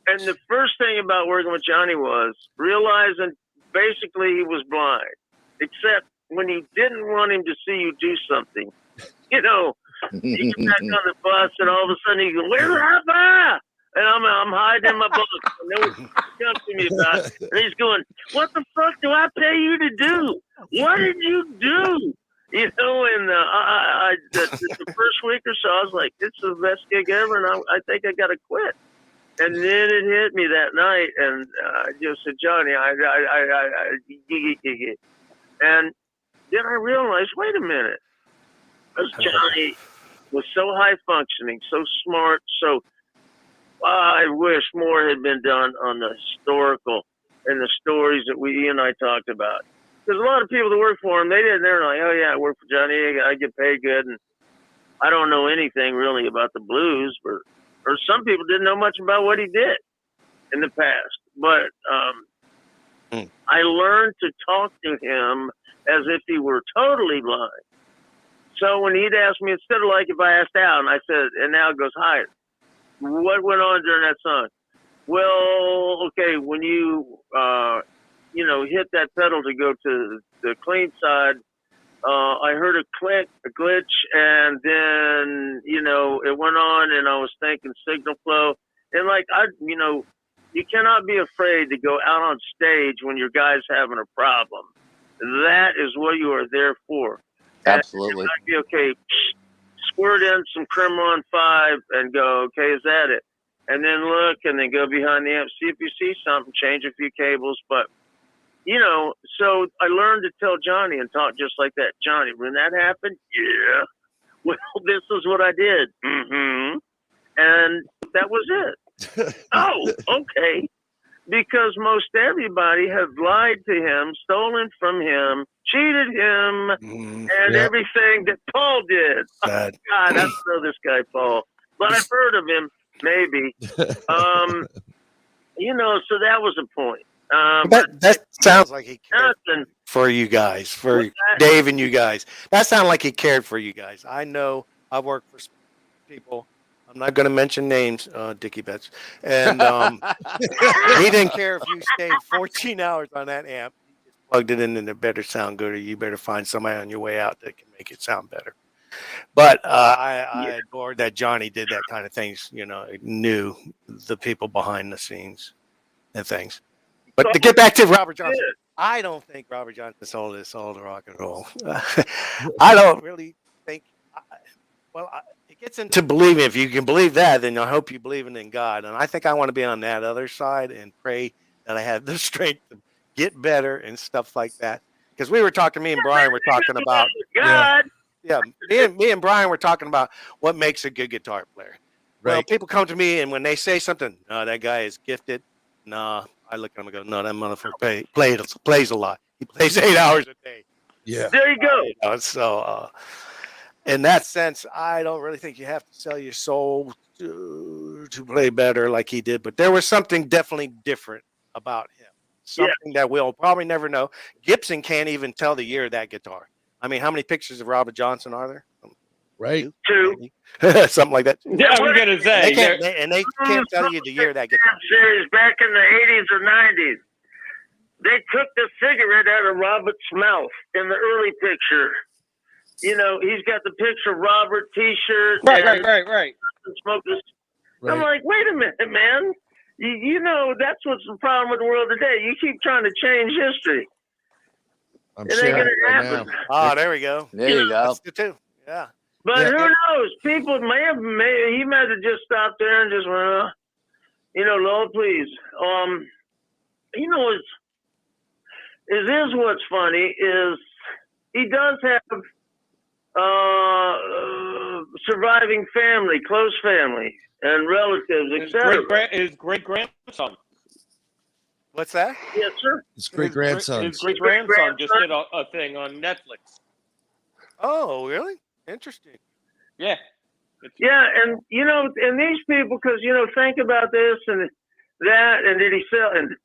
And the first thing about working with Johnny was realizing basically he was blind, except when you didn't want him to see you do something. You know, you get back on the bus and all of a sudden you go, "Where's Rafa?" And I'm hiding in my book. And no one comes to me about it. And he's going, "What the fuck do I pay you to do? What did you do?" You know, and the first week or so, I was like, "This is the best gig ever," and I think I got to quit. And then it hit me that night, and I just said, "Johnny, and then I realized, wait a minute, this Johnny was so high functioning, so smart, so I wish more had been done on the historical and the stories that he and I talked about. Because a lot of people that work for him, they're like, "Oh yeah, I work for Johnny, I get paid good, and I don't know anything really about the blues," or some people didn't know much about what he did in the past. But I learned to talk to him as if he were totally blind. So when he'd ask me, instead of like if I asked Al, and I said, and Al goes, "Hi, what went on during that song?" "Well, okay, when you, hit that pedal to go to the clean side, I heard a click, a glitch, and then, it went on, and I was thinking signal flow." And you cannot be afraid to go out on stage when your guy's having a problem. That is what you are there for. Absolutely. I'd be okay, squirt in some Cremon 5 and go, "Okay, is that it?" And then look, and then go behind the amp, see if you see something, change a few cables. But, so I learned to tell Johnny and talk just like that. "Johnny, when that happened, yeah, well, this is what I did." Mm-hmm. And that was it. "Oh, okay." Because most everybody has lied to him, stolen from him, cheated him, and everything that Paul did. Oh, God, I don't know this guy, Paul. But I've heard of him, maybe. So that was a point. That sounds like he cared for you guys, for Dave and you guys. That sounded like he cared for you guys. I know I've worked for people. I'm not going to mention names, Dickie Betts. And he didn't care if you stayed 14 hours on that amp. He just plugged it in and it better sound good, or you better find somebody on your way out that can make it sound better. But I adored that Johnny did that kind of things, knew the people behind the scenes and things. But to get back to Robert Johnson, I don't think Robert Johnson sold his soul to rock and roll. I don't really think. It gets into believing. If you can believe that, then I hope you believe in God. And I think I want to be on that other side and pray that I have the strength to get better and stuff like that. Because we were talking, me and Brian were talking about God. Yeah, me and Brian were talking about what makes a good guitar player. Right. Well, people come to me and when they say something, "No, that guy is gifted." No, I look at him and go, "No, that motherfucker plays a lot. He plays 8 hours a day." Yeah. There you go. So, in that sense, I don't really think you have to sell your soul to play better like he did. But there was something definitely different about him. Something that we'll probably never know. Gibson can't even tell the year of that guitar. I mean, how many pictures of Robert Johnson are there? Right. 2. Something like that. Yeah, I was going to say. They can't tell you the year of that guitar. Series back in the 80s or 90s. They took the cigarette out of Robert's mouth in the early picture. He's got the picture of Robert T-shirt. Right. Smoking. I'm like, wait a minute, man. That's what's the problem with the world today. You keep trying to change history. I'm it ain't going to happen. Oh, there we go. There you go. That's good too. Yeah. But who knows? People he might have just stopped there and just went, "Lord, please." What's funny is he does have surviving family, close family, and relatives, etc. His great grandson. What's that? Yes, sir. His great grandson. His great grandson just did a thing on Netflix. Oh, really? Interesting. Yeah. Yeah, and and these people, because think about this and that, and did he sell and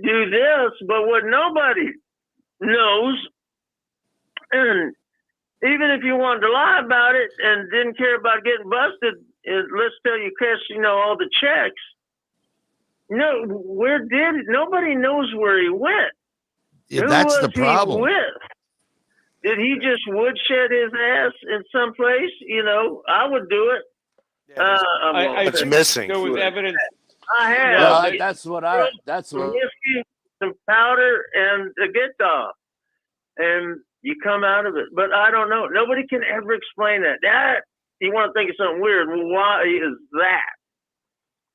do this? But what nobody knows, and even if you wanted to lie about it and didn't care about getting busted, let's tell you, Chris, all the checks. No, nobody knows where he went. Yeah, Who that's was the problem. he with? Did he just woodshed his ass in some place? I would do it. It's missing. There was evidence. I have. Well, that's what some whiskey, some powder, and a guitar, and you come out of it. But I don't know. Nobody can ever explain that. You want to think of something weird? Well, why is that?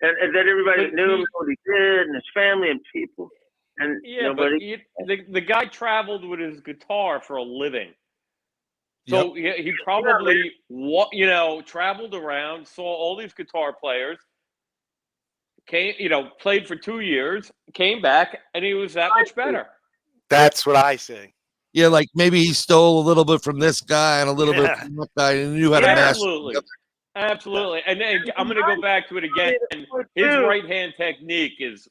And that everybody knew him, what he did, and his family and people, and nobody. But the guy traveled with his guitar for a living. So he probably, traveled around, saw all these guitar players, played for 2 years, came back, and he was that much better. That's what I say. Yeah, like maybe he stole a little bit from this guy and a little bit from that guy, and knew how to master. Absolutely. And then I'm going to go back to it again. His right hand technique is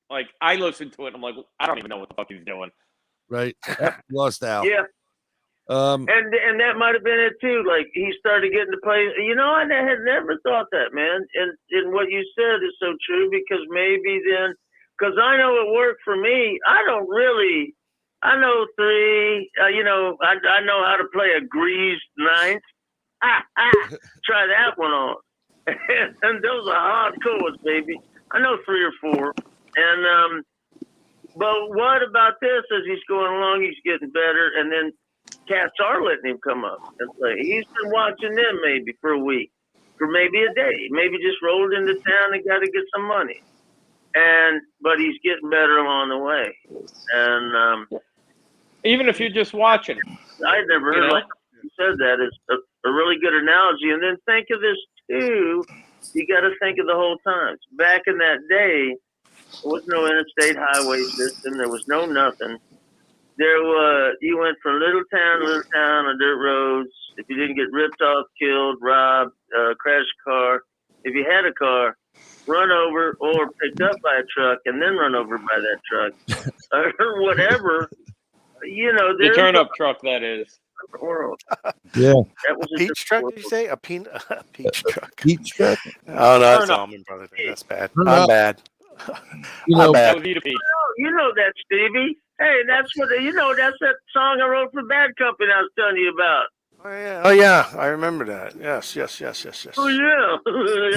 like, I listen to it. I'm like, I don't even know what the fuck he's doing. Right. Lost Al. Yeah. And that might have been it too. Like he started getting to play. I had never thought that, man. And what you said is so true, because maybe then, because I know it worked for me. I know three. I know how to play a greased ninth. Try that one on. And those are hard chords, baby. I know 3 or 4. And but what about this? As he's going along, he's getting better, and then cats are letting him come up and play. He's been watching them maybe for a week, for maybe a day, maybe just rolled into town and got to get some money. But he's getting better along the way. And even if you're just watching, I never heard like you said that. It's a really good analogy. And then think of this too. You got to think of the whole time. Back in that day, there was no interstate highway system. There was no nothing. You went from little town to little town on dirt roads. If you didn't get ripped off, killed, robbed, crashed a car, if you had a car, run over or picked up by a truck and then run over by that truck or whatever. The turnip truck, that is. World. Yeah. That was a peach truck, did you say? A peach truck. Peach truck? Oh, no, that's Allman Brothers. That's bad. I'm bad. I'm bad. You know that, Stevie. Hey, that's that's that song I wrote for Bad Company I was telling you about. Oh yeah, I remember that. Yes. Oh yeah.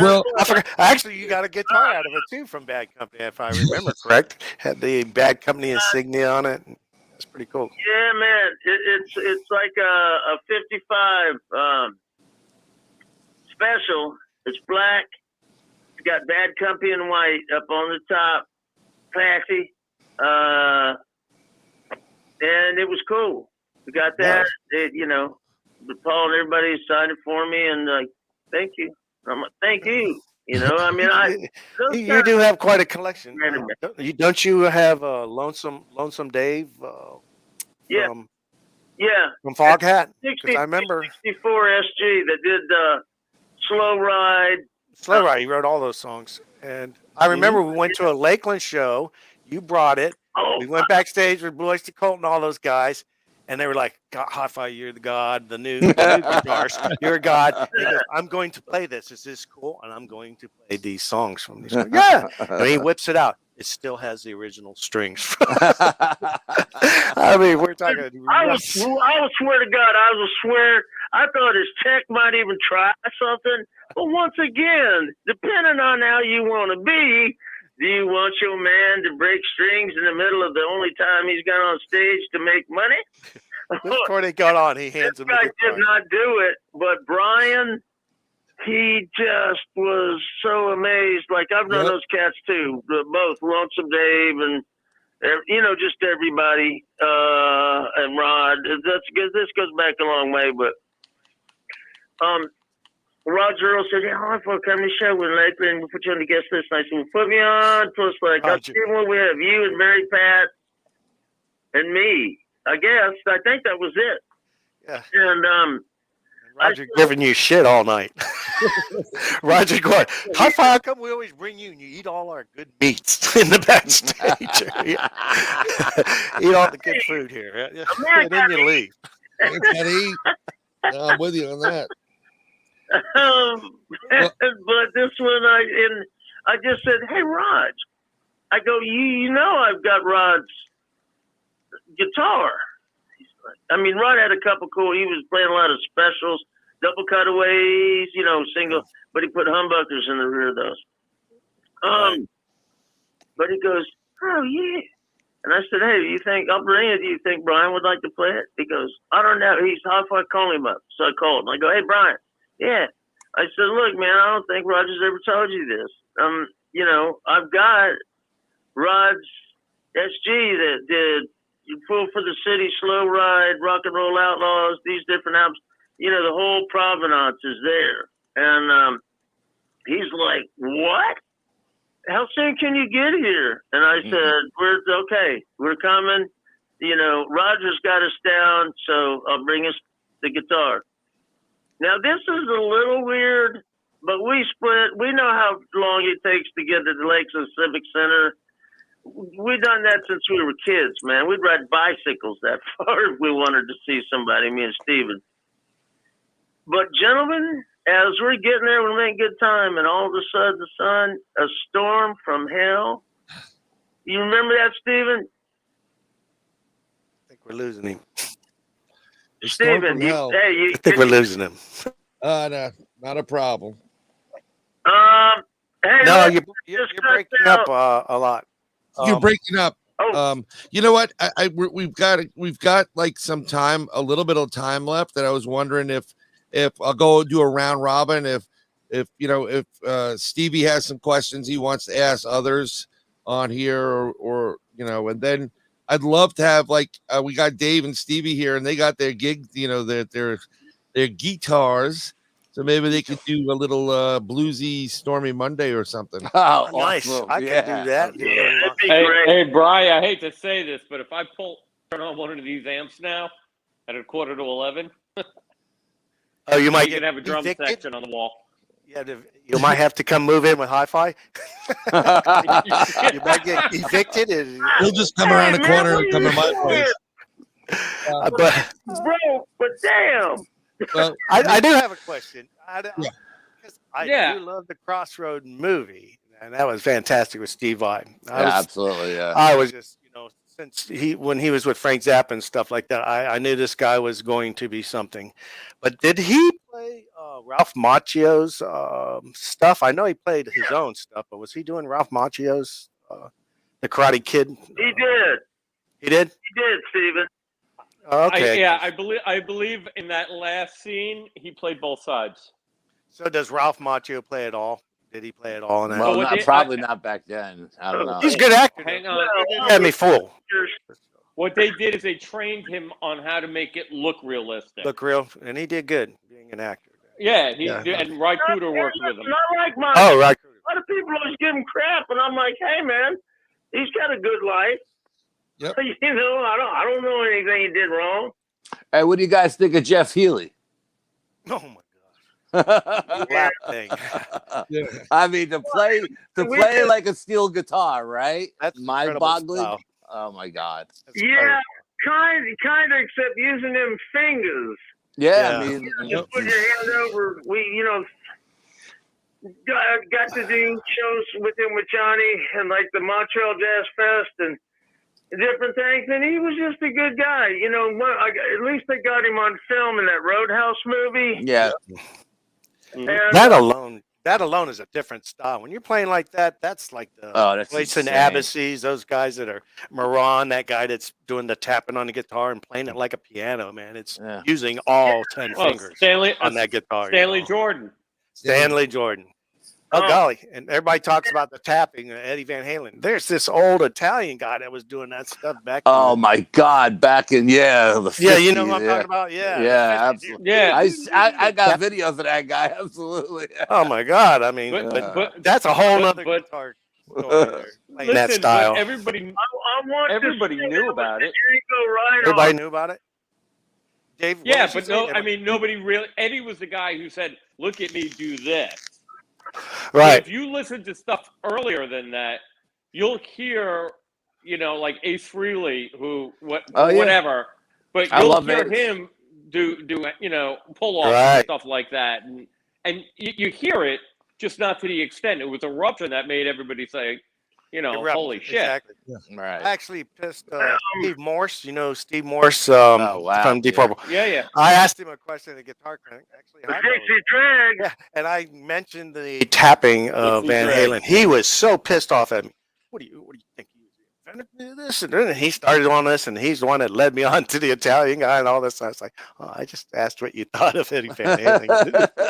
Well, I forgot. Actually, you got a guitar out of it too from Bad Company, if I remember correct. Had the Bad Company insignia on it. That's pretty cool. Yeah, man. It's like a 55 special. It's black. It's got Bad Company in white up on the top. Classy. And it was cool. We got that. Paul and everybody signed it for me, and like, thank you. I'm like, thank you. You do have quite a collection. Don't you have Lonesome Dave? From Foghat. I remember 64 SG that did Slow Ride. Slow Ride. He wrote all those songs, and I remember we went to a Lakeland show. You brought it. We went backstage with Boys to Colt and all those guys, and they were like, "High five, you're the god, the new guitarist, you're a god." And he goes, "I'm going to play this. Is this cool?" And I'm going to play these songs from these. Yeah, and he whips it out. It still has the original strings. I mean, we're talking. I will swear to God, I thought his tech might even try something. But once again, depending on how you want to be. Do you want your man to break strings in the middle of the only time he's got on stage to make money? Before they got on, he hands him the guitar. This guy did not do it, but Bryan, he just was so amazed. Like, I've known those cats too, both Lonesome Dave and, just everybody, and Rod. This goes back a long way, but Roger Earl said, "Yeah, I want to come to the show with Lakeland. We'll put you on the guest list." And I said, "Well, put me on." Plus, like, we have you and Mary Pat and me. I guess. I think that was it. Yeah. And Roger giving you shit all night. Roger going, how come we always bring you and you eat all our good meats in the backstage? Eat all the good food here. And then you leave. I'm with you on that. But this one, I just said, hey, Rod. I go, you know I've got Rod's guitar. Rod had a couple cool. He was playing a lot of specials, double cutaways, single, but he put humbuckers in the rear of those. But he goes, oh yeah. And I said, hey, I'll bring it. Do you think Bryan would like to play it? He goes, I don't know. He's half. I call him up. So I called him. I go, hey, Bryan. Yeah. I said, look, man, I don't think Roger's ever told you this. I've got Rod's SG that did Fool for the City, Slow Ride, Rock and Roll Outlaws, these different albums. The whole provenance is there. And he's like, what? How soon can you get here? And I said, we're coming. Roger's got us down, so I'll bring us the guitar. Now, this is a little weird, but we split. We know how long it takes to get to the Lakes Civic Center. We've done that since we were kids, man. We'd ride bicycles that far if we wanted to see somebody, me and Steven. But, gentlemen, as we're getting there, we're making good time, and all of a sudden, the sun, a storm from hell. You remember that, Steven? I think we're losing him. Steven, I think we're losing him. No, not a problem. Hey, no, you're breaking up a lot. You're breaking up. Oh. You know what? We've got like some time, a little bit of time left, and I was wondering if I'll go do a round robin. If Stevie has some questions he wants to ask others on here, or and then I'd love to have we got Dave and Stevie here, and they got their gig, their guitars. So maybe they could do a little bluesy Stormy Monday or something. Oh, nice. I can do that. Yeah, hey, Bryan, I hate to say this, but if I turn on one of these amps now at 10:45, you might have a drum evicted? section on the wall. Yeah, you might have to come move in with hi-fi. You might get evicted. He'll just come around the corner and come to my place. But damn. Well, I do have a question. I do love the Crossroad movie, and that was fantastic with Steve Vai. Absolutely, yeah. I was just, since when he was with Frank Zappa and stuff like that, I knew this guy was going to be something. But did he play Ralph Macchio's stuff? I know he played his own stuff, but was he doing Ralph Macchio's The Karate Kid? He did. He did? He did, Steven. Okay. I believe in that last scene he played both sides. So does Ralph Macchio play it all? Did he play it all in that? Well, probably not back then. I don't know. He's a good actor. Hang on. He had me fooled. What they did is they trained him on how to make it look realistic. Look real, and he did good being an actor. Yeah, and Ry Cooder worked with him. Not like mine. Oh, right. A lot of people always give him crap, and I'm like, hey, man, he's got a good life. Yep. I don't know anything he did wrong. Hey, what do you guys think of Jeff Healey? Oh my gosh. Lap thing. Yeah. I mean, to play like a steel guitar, right? That's mind-boggling. style. Oh my God. Yeah, kind of, except using them fingers. Yeah. I mean, Just put your hand over. We, got to do shows with him with Johnny and like the Montreal Jazz Fest and different things, and he was just a good guy. At least they got him on film in that Roadhouse movie. Yeah. And, that alone is a different style. When you're playing like that, that's like the place in Abbacies, those guys that are Moran, that guy that's doing the tapping on the guitar and playing it like a piano, man. It's using all 10 fingers on that guitar. Stanley Jordan. Stanley Jordan. Oh, golly. And everybody talks about the tapping, Eddie Van Halen. There's this old Italian guy that was doing that stuff back Oh, my God. Back in, the 50s. Yeah, you know what I'm talking about? Yeah. Yeah, absolutely. Yeah. I got videos of that guy. Absolutely. Oh, my God. I mean, but that's a whole other guitar story playing that style. Everybody I want knew about it. Django Reinhardt. Everybody knew about it? Dave, what Yeah, was you but no, saying? I mean, nobody really. Eddie was the guy who said, "Look at me do this." But Right. if you listen to stuff earlier than that, you'll hear, like Ace Frehley, whatever. But I you'll love hear Ace. him do pull offs Right. and stuff like that, and you hear it, just not to the extent. It was Eruption that made everybody say, Eruption, holy shit. Exactly. Right. I actually pissed Steve Morse. You know Steve Morse Oh, wow. from Deep Purple. Yeah. I asked him a question at Guitar Crank. Actually, Dixie Drag. yeah, and I mentioned the tapping of Dixie Van Drag. Halen. He was so pissed off at me. What do you think he was invented this? And then he started on this, and he's the one that led me on to the Italian guy and all this. I was like, oh, I just asked what you thought of Eddie Van Halen.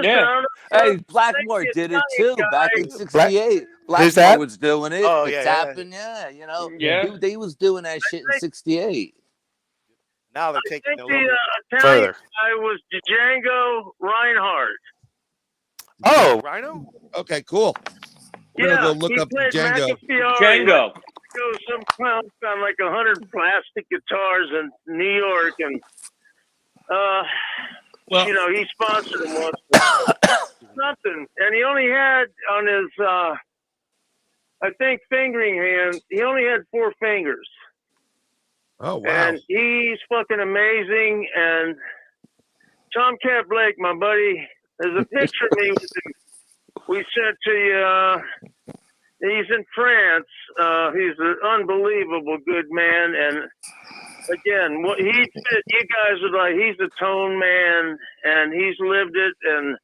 Yeah. Hey, Blackmore did it too back in '68. Who's Blackmore that? was doing it. Oh, the yeah, tapping, Yeah. They was doing that shit in '68. Now they're I taking think it a little the bit Italian further. guy was Django Reinhardt. Oh, Rhino? Okay, cool. We're gonna Yeah, go look he up played Django. McAfee. Django. Some clown found like 100 plastic guitars in New York, and Well- he sponsored him once. Nothing, and he only had on his, I think, fingering hand. He only had 4 fingers. Oh wow. And he's fucking amazing. And Tomcat Blake, my buddy, there's a picture of me with him. We sent to you. He's in France. He's an unbelievable good man. And again, what he said, you guys are like, he's a tone man, and he's lived it. And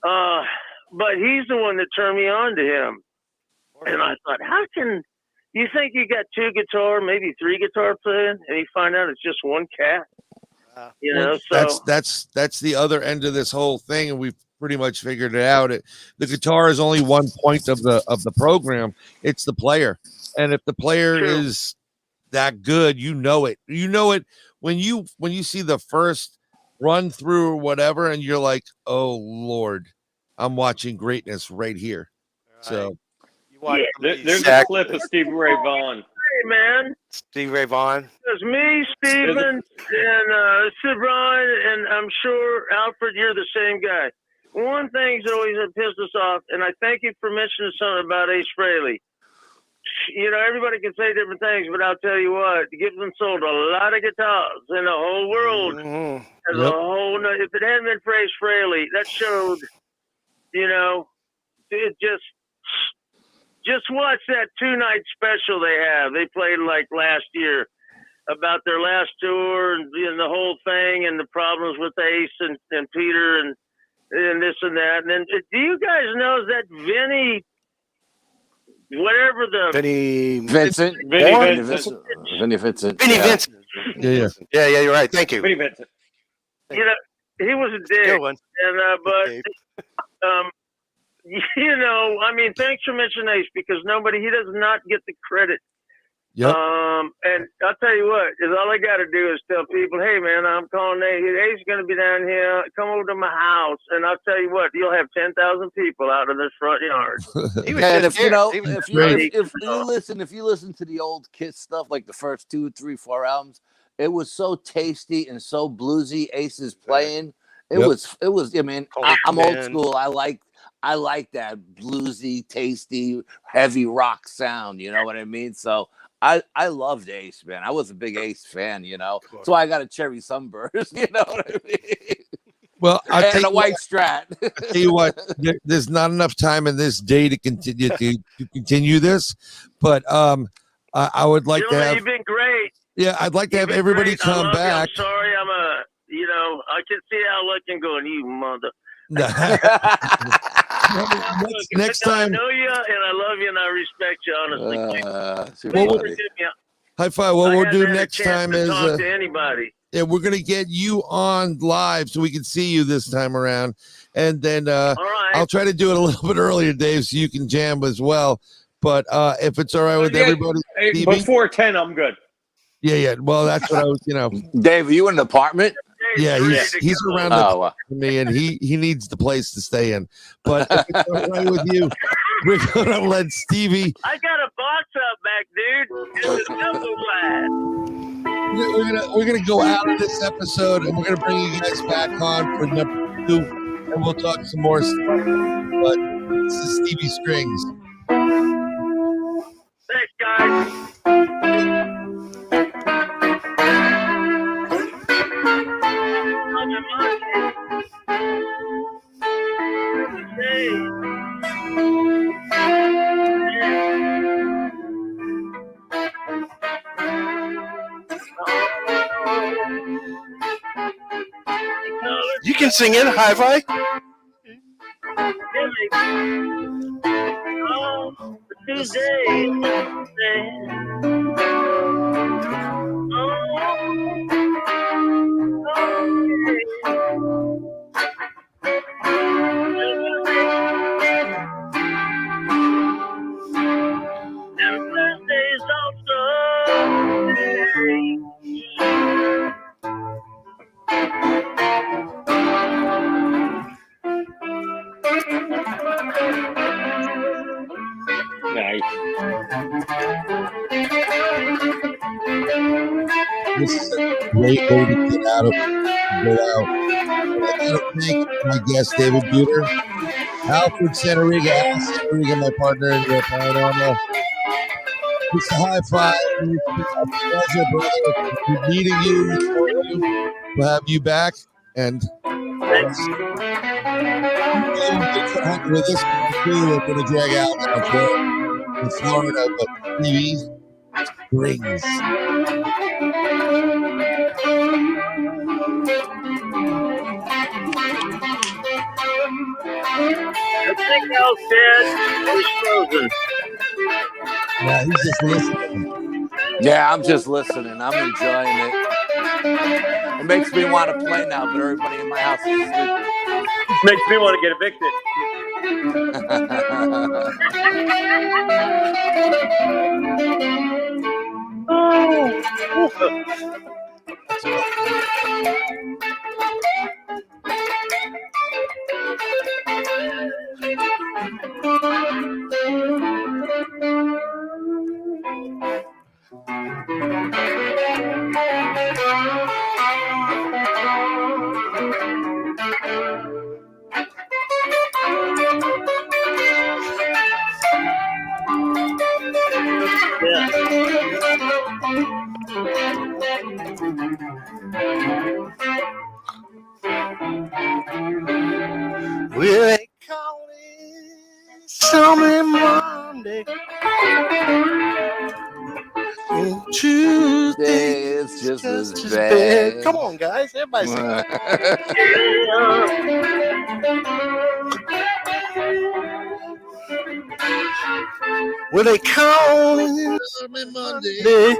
but he's the one that turned me on to him. And I thought, how can you think you got 2 guitar, maybe 3 guitar playing, and you find out it's just one cat? So That's the other end of this whole thing, and we've pretty much figured it out. The guitar is only one point of the program. It's the player, and if the player True. is that good, you know it. You know it when you see the first run through or whatever, and you're like, oh Lord, I'm watching greatness right here. So You watch some of these There's a sack- clip of Stevie Ray Vaughan. hey, man. Stevie Ray Vaughan. There's me, Steven, and Sid Ryan, and I'm sure, Alfred, you're the same guy. One thing's always pissed us off, and I thank you for mentioning something about Ace Frehley. Everybody can say different things, but I'll tell you what, Gibson sold a lot of guitars in the whole world. Mhm. As Yep. a whole, if it hadn't been for Ace Frehley, that showed, it just watch that 2-night special they have. They played like last year about their last tour and the whole thing and the problems with Ace and Peter and this and that. And then, do you guys know that Vinny, whatever the Vinny Vincent. Vinny Vinny Vincent. Vincent. Vinny Vincent. Vinny yeah. Vincent. Yeah. Yeah, you're right. Thank you. Vinny Vincent. he was a dick. Good one. And Dave. I mean, thanks for mentioning Ace because he does not get the credit. Yep. And I'll tell you what, is all I got to do is tell people, hey man, I'm calling Ace. Ace is going to be down here. Come over to my house, and I'll tell you what, you'll have 10,000 people out in this front yard. He was And just if you here. know, He was if just you listen to the old Kiss stuff, like the first 2, 3, 4 albums, it was so tasty and so bluesy. Ace's playing, it Yep. was. I mean, I'm old school. I like that bluesy, tasty, heavy rock sound. You know what I mean? So I loved Ace, man. I was a big Ace fan. course. So I got a cherry sunburst. You know what I mean? Well, And a white Strat. tell you what, there's not enough time in this day to continue this, but I would like to have. You've been great. Yeah, I'd like to have You've been everybody great. I come love you. back. I'm sorry, I can see how looking going, you mother. next I time, know you, and I love you, and I respect you, honestly. Super Please funny. forgive me. high five. What I we'll haven't do had a next chance time to is talk to anybody. we're gonna get you on live so we can see you this time around, and then All right. I'll try to do it a little bit earlier, Dave, so you can jam as well. But if it's all right with Yeah, everybody, Hey, Stevie? before 10, I'm good. yeah. Well, that's what I was, Dave, are you in an apartment? Yeah, he's around the Oh, me, and he needs the place to stay in. But if it's all right with you, we're gonna let Stevie. I got a box up back, dude. It's a simple side. we're gonna go out of this episode, and we're gonna bring you guys back on for number 2, and we'll talk some more stuff. But this is Stevie Strings. Thanks, guys. You can sing it, hi-fi. Nice. This is a great way to get out of go out. I gotta thank my guest David Buter, Alfred Santariga, Santariga, my partner in the paranormal. It's a high five. It's a pleasure, brother. Good meeting you. We'll have you back, and with us, we're going to drag out now in Florida, but Stevie Strings. Everything else, Dad, was frozen. Yeah, he's just listening. Yeah, I'm just listening. I'm enjoying it. It makes me want to play now, but everybody in my house is sleeping. Makes me want to get evicted. Will they call it Summer Monday? And Tuesday It's just as as bad. Come on, guys. Everybody sing. Will they call it Monday.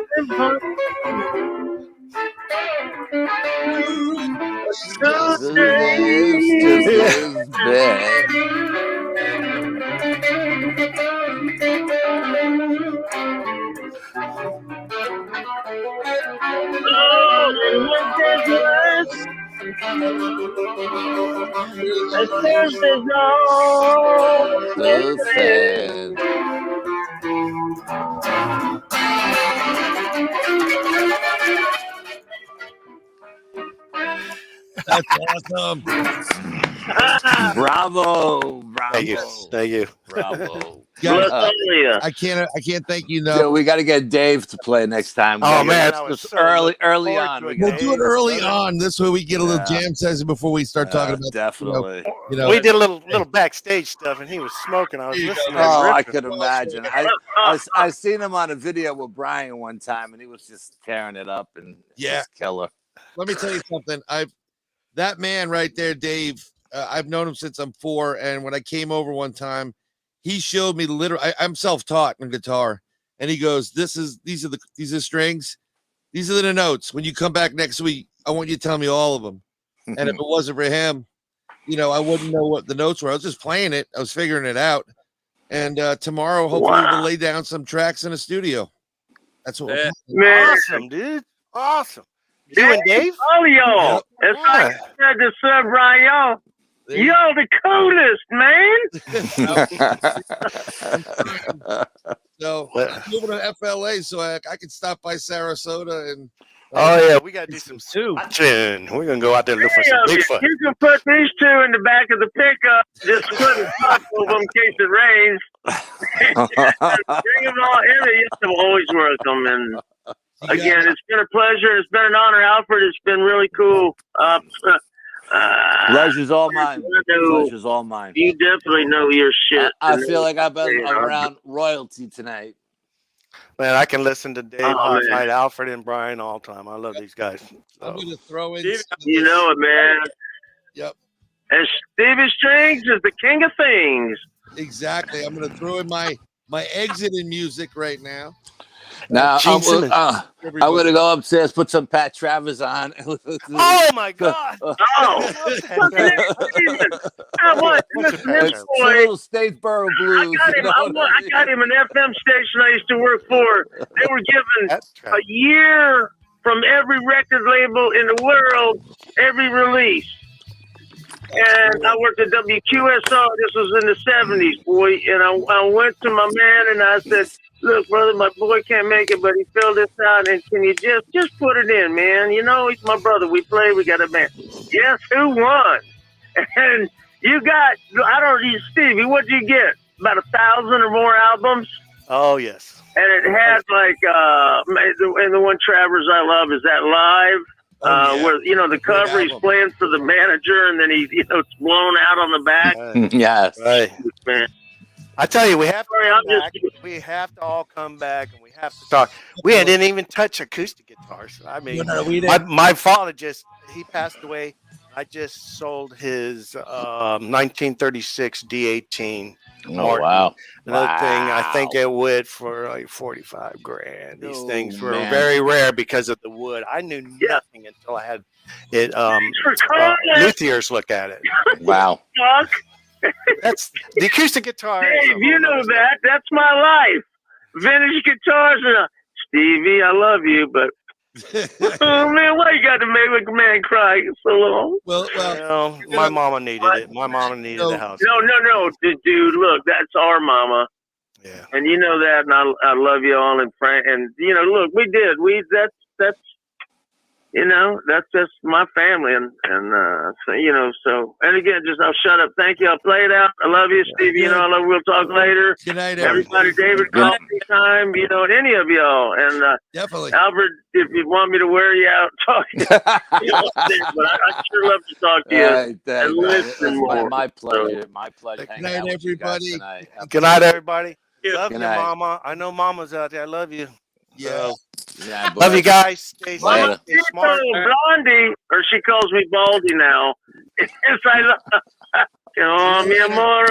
It's just as bad. So sad. That's awesome. Bravo. Thank you. Thank you. Bravo. Guys, Hallelujah. I can't thank you enough. Yeah, we got to get Dave to play next time. Oh, We man, gotta I get was this so early looking on. forward to We'll it. do it early on. This way we get a little Yeah. jam session before we start talking about definitely. you know. We did a little backstage stuff, and he was smoking. I was There you listening. go. Oh, I ripping. could imagine. I seen him on a video with Brian one time, and he was just tearing it up, and Yeah. just killer. Let me tell you something. That man right there, Dave. I've known him since I'm 4, and when I came over one time, he showed me literally. I'm self-taught in guitar, and he goes, these are strings, these are the notes. When you come back next week, I want you to tell me all of them. And if it wasn't for him, I wouldn't know what the notes were. I was just playing it. I was figuring it out. And tomorrow, hopefully, we'll lay down some tracks in a studio. That's what we're Man, Awesome, dude. Awesome. You and Dave? all y'all. Yep. It's like I said to Sir Brian, y'all. Y'all the coolest, man. So moving to FLA, so I could stop by Sarasota and Oh yeah, we gotta do some watching. We're gonna go out there and look for some Bigfoot. You can put these two in the back of the pickup. Just put a top of them in case it rains. Bring them all in. You have to always work them. And again, it's been a pleasure. It's been an honor, Alfred. It's been really cool. Pleasure's all mine. Pleasure's all mine. You definitely know your shit. I feel like I've been around royalty tonight. Man, I can listen to Dave all night, Alfred and Bryan all the time. I love these guys. I'm going to throw in. You know it, man. Yep. And Stevie Strings is the king of things. Exactly. I'm going to throw in my exit in music right now. Now I'm going to go upstairs, put some Pat Travers on. Oh my God! Oh, what? Little Statesboro Blues. I got him an FM station I used to work for. They were given a year from every record label in the world, every release. And I worked at WQSR. This was in the 70s, boy. And I went to my man and I said, look, brother, my boy can't make it, but he filled this out. And can you just put it in, man? You know, he's my brother. We play. We got a band. Guess who won? And you got, Stevie, what'd you get? About 1,000 or more albums? Oh, yes. And it had like, and the one Travers I love is that live. Where the cover he's playing for the manager and then it's blown out on the back. Yes, right. Man. I tell you, we have we have to all come back and we have to talk. We didn't even touch acoustic guitars. I mean, my father he passed away. I just sold his 1936 D18. Oh, wow. Another thing, I think it went for like 45 grand. These things were very rare because of the wood. I knew nothing until I had it luthiers look at it. Wow. That's the acoustic guitar. Dave, you know that. That's my life. Vintage guitars. Stevie, I love you, but oh man, why you got to make a man cry so long? Well, my mama needed it. My mama needed the house. No, dude. Look, that's our mama. Yeah. And you know that, and I love you all, and Frank. And look, that's just my family, and again, I'll shut up. Thank you. I'll play it out. I love you, Stevie. I love. We'll talk later. Good night, everybody. David, call anytime. And any of y'all, and definitely Albert, if you want me to wear you out, talk. But I sure love to talk to you and listen more. My pleasure. My pleasure. Good night, everybody. Good night, everybody. Yeah. Love you, Mama. I know Mama's out there. I love you. Yeah. Love you guys. Stay safe. Stay smart. Blondie, or she calls me Baldy now. Yes, I love. Oh, mi amor.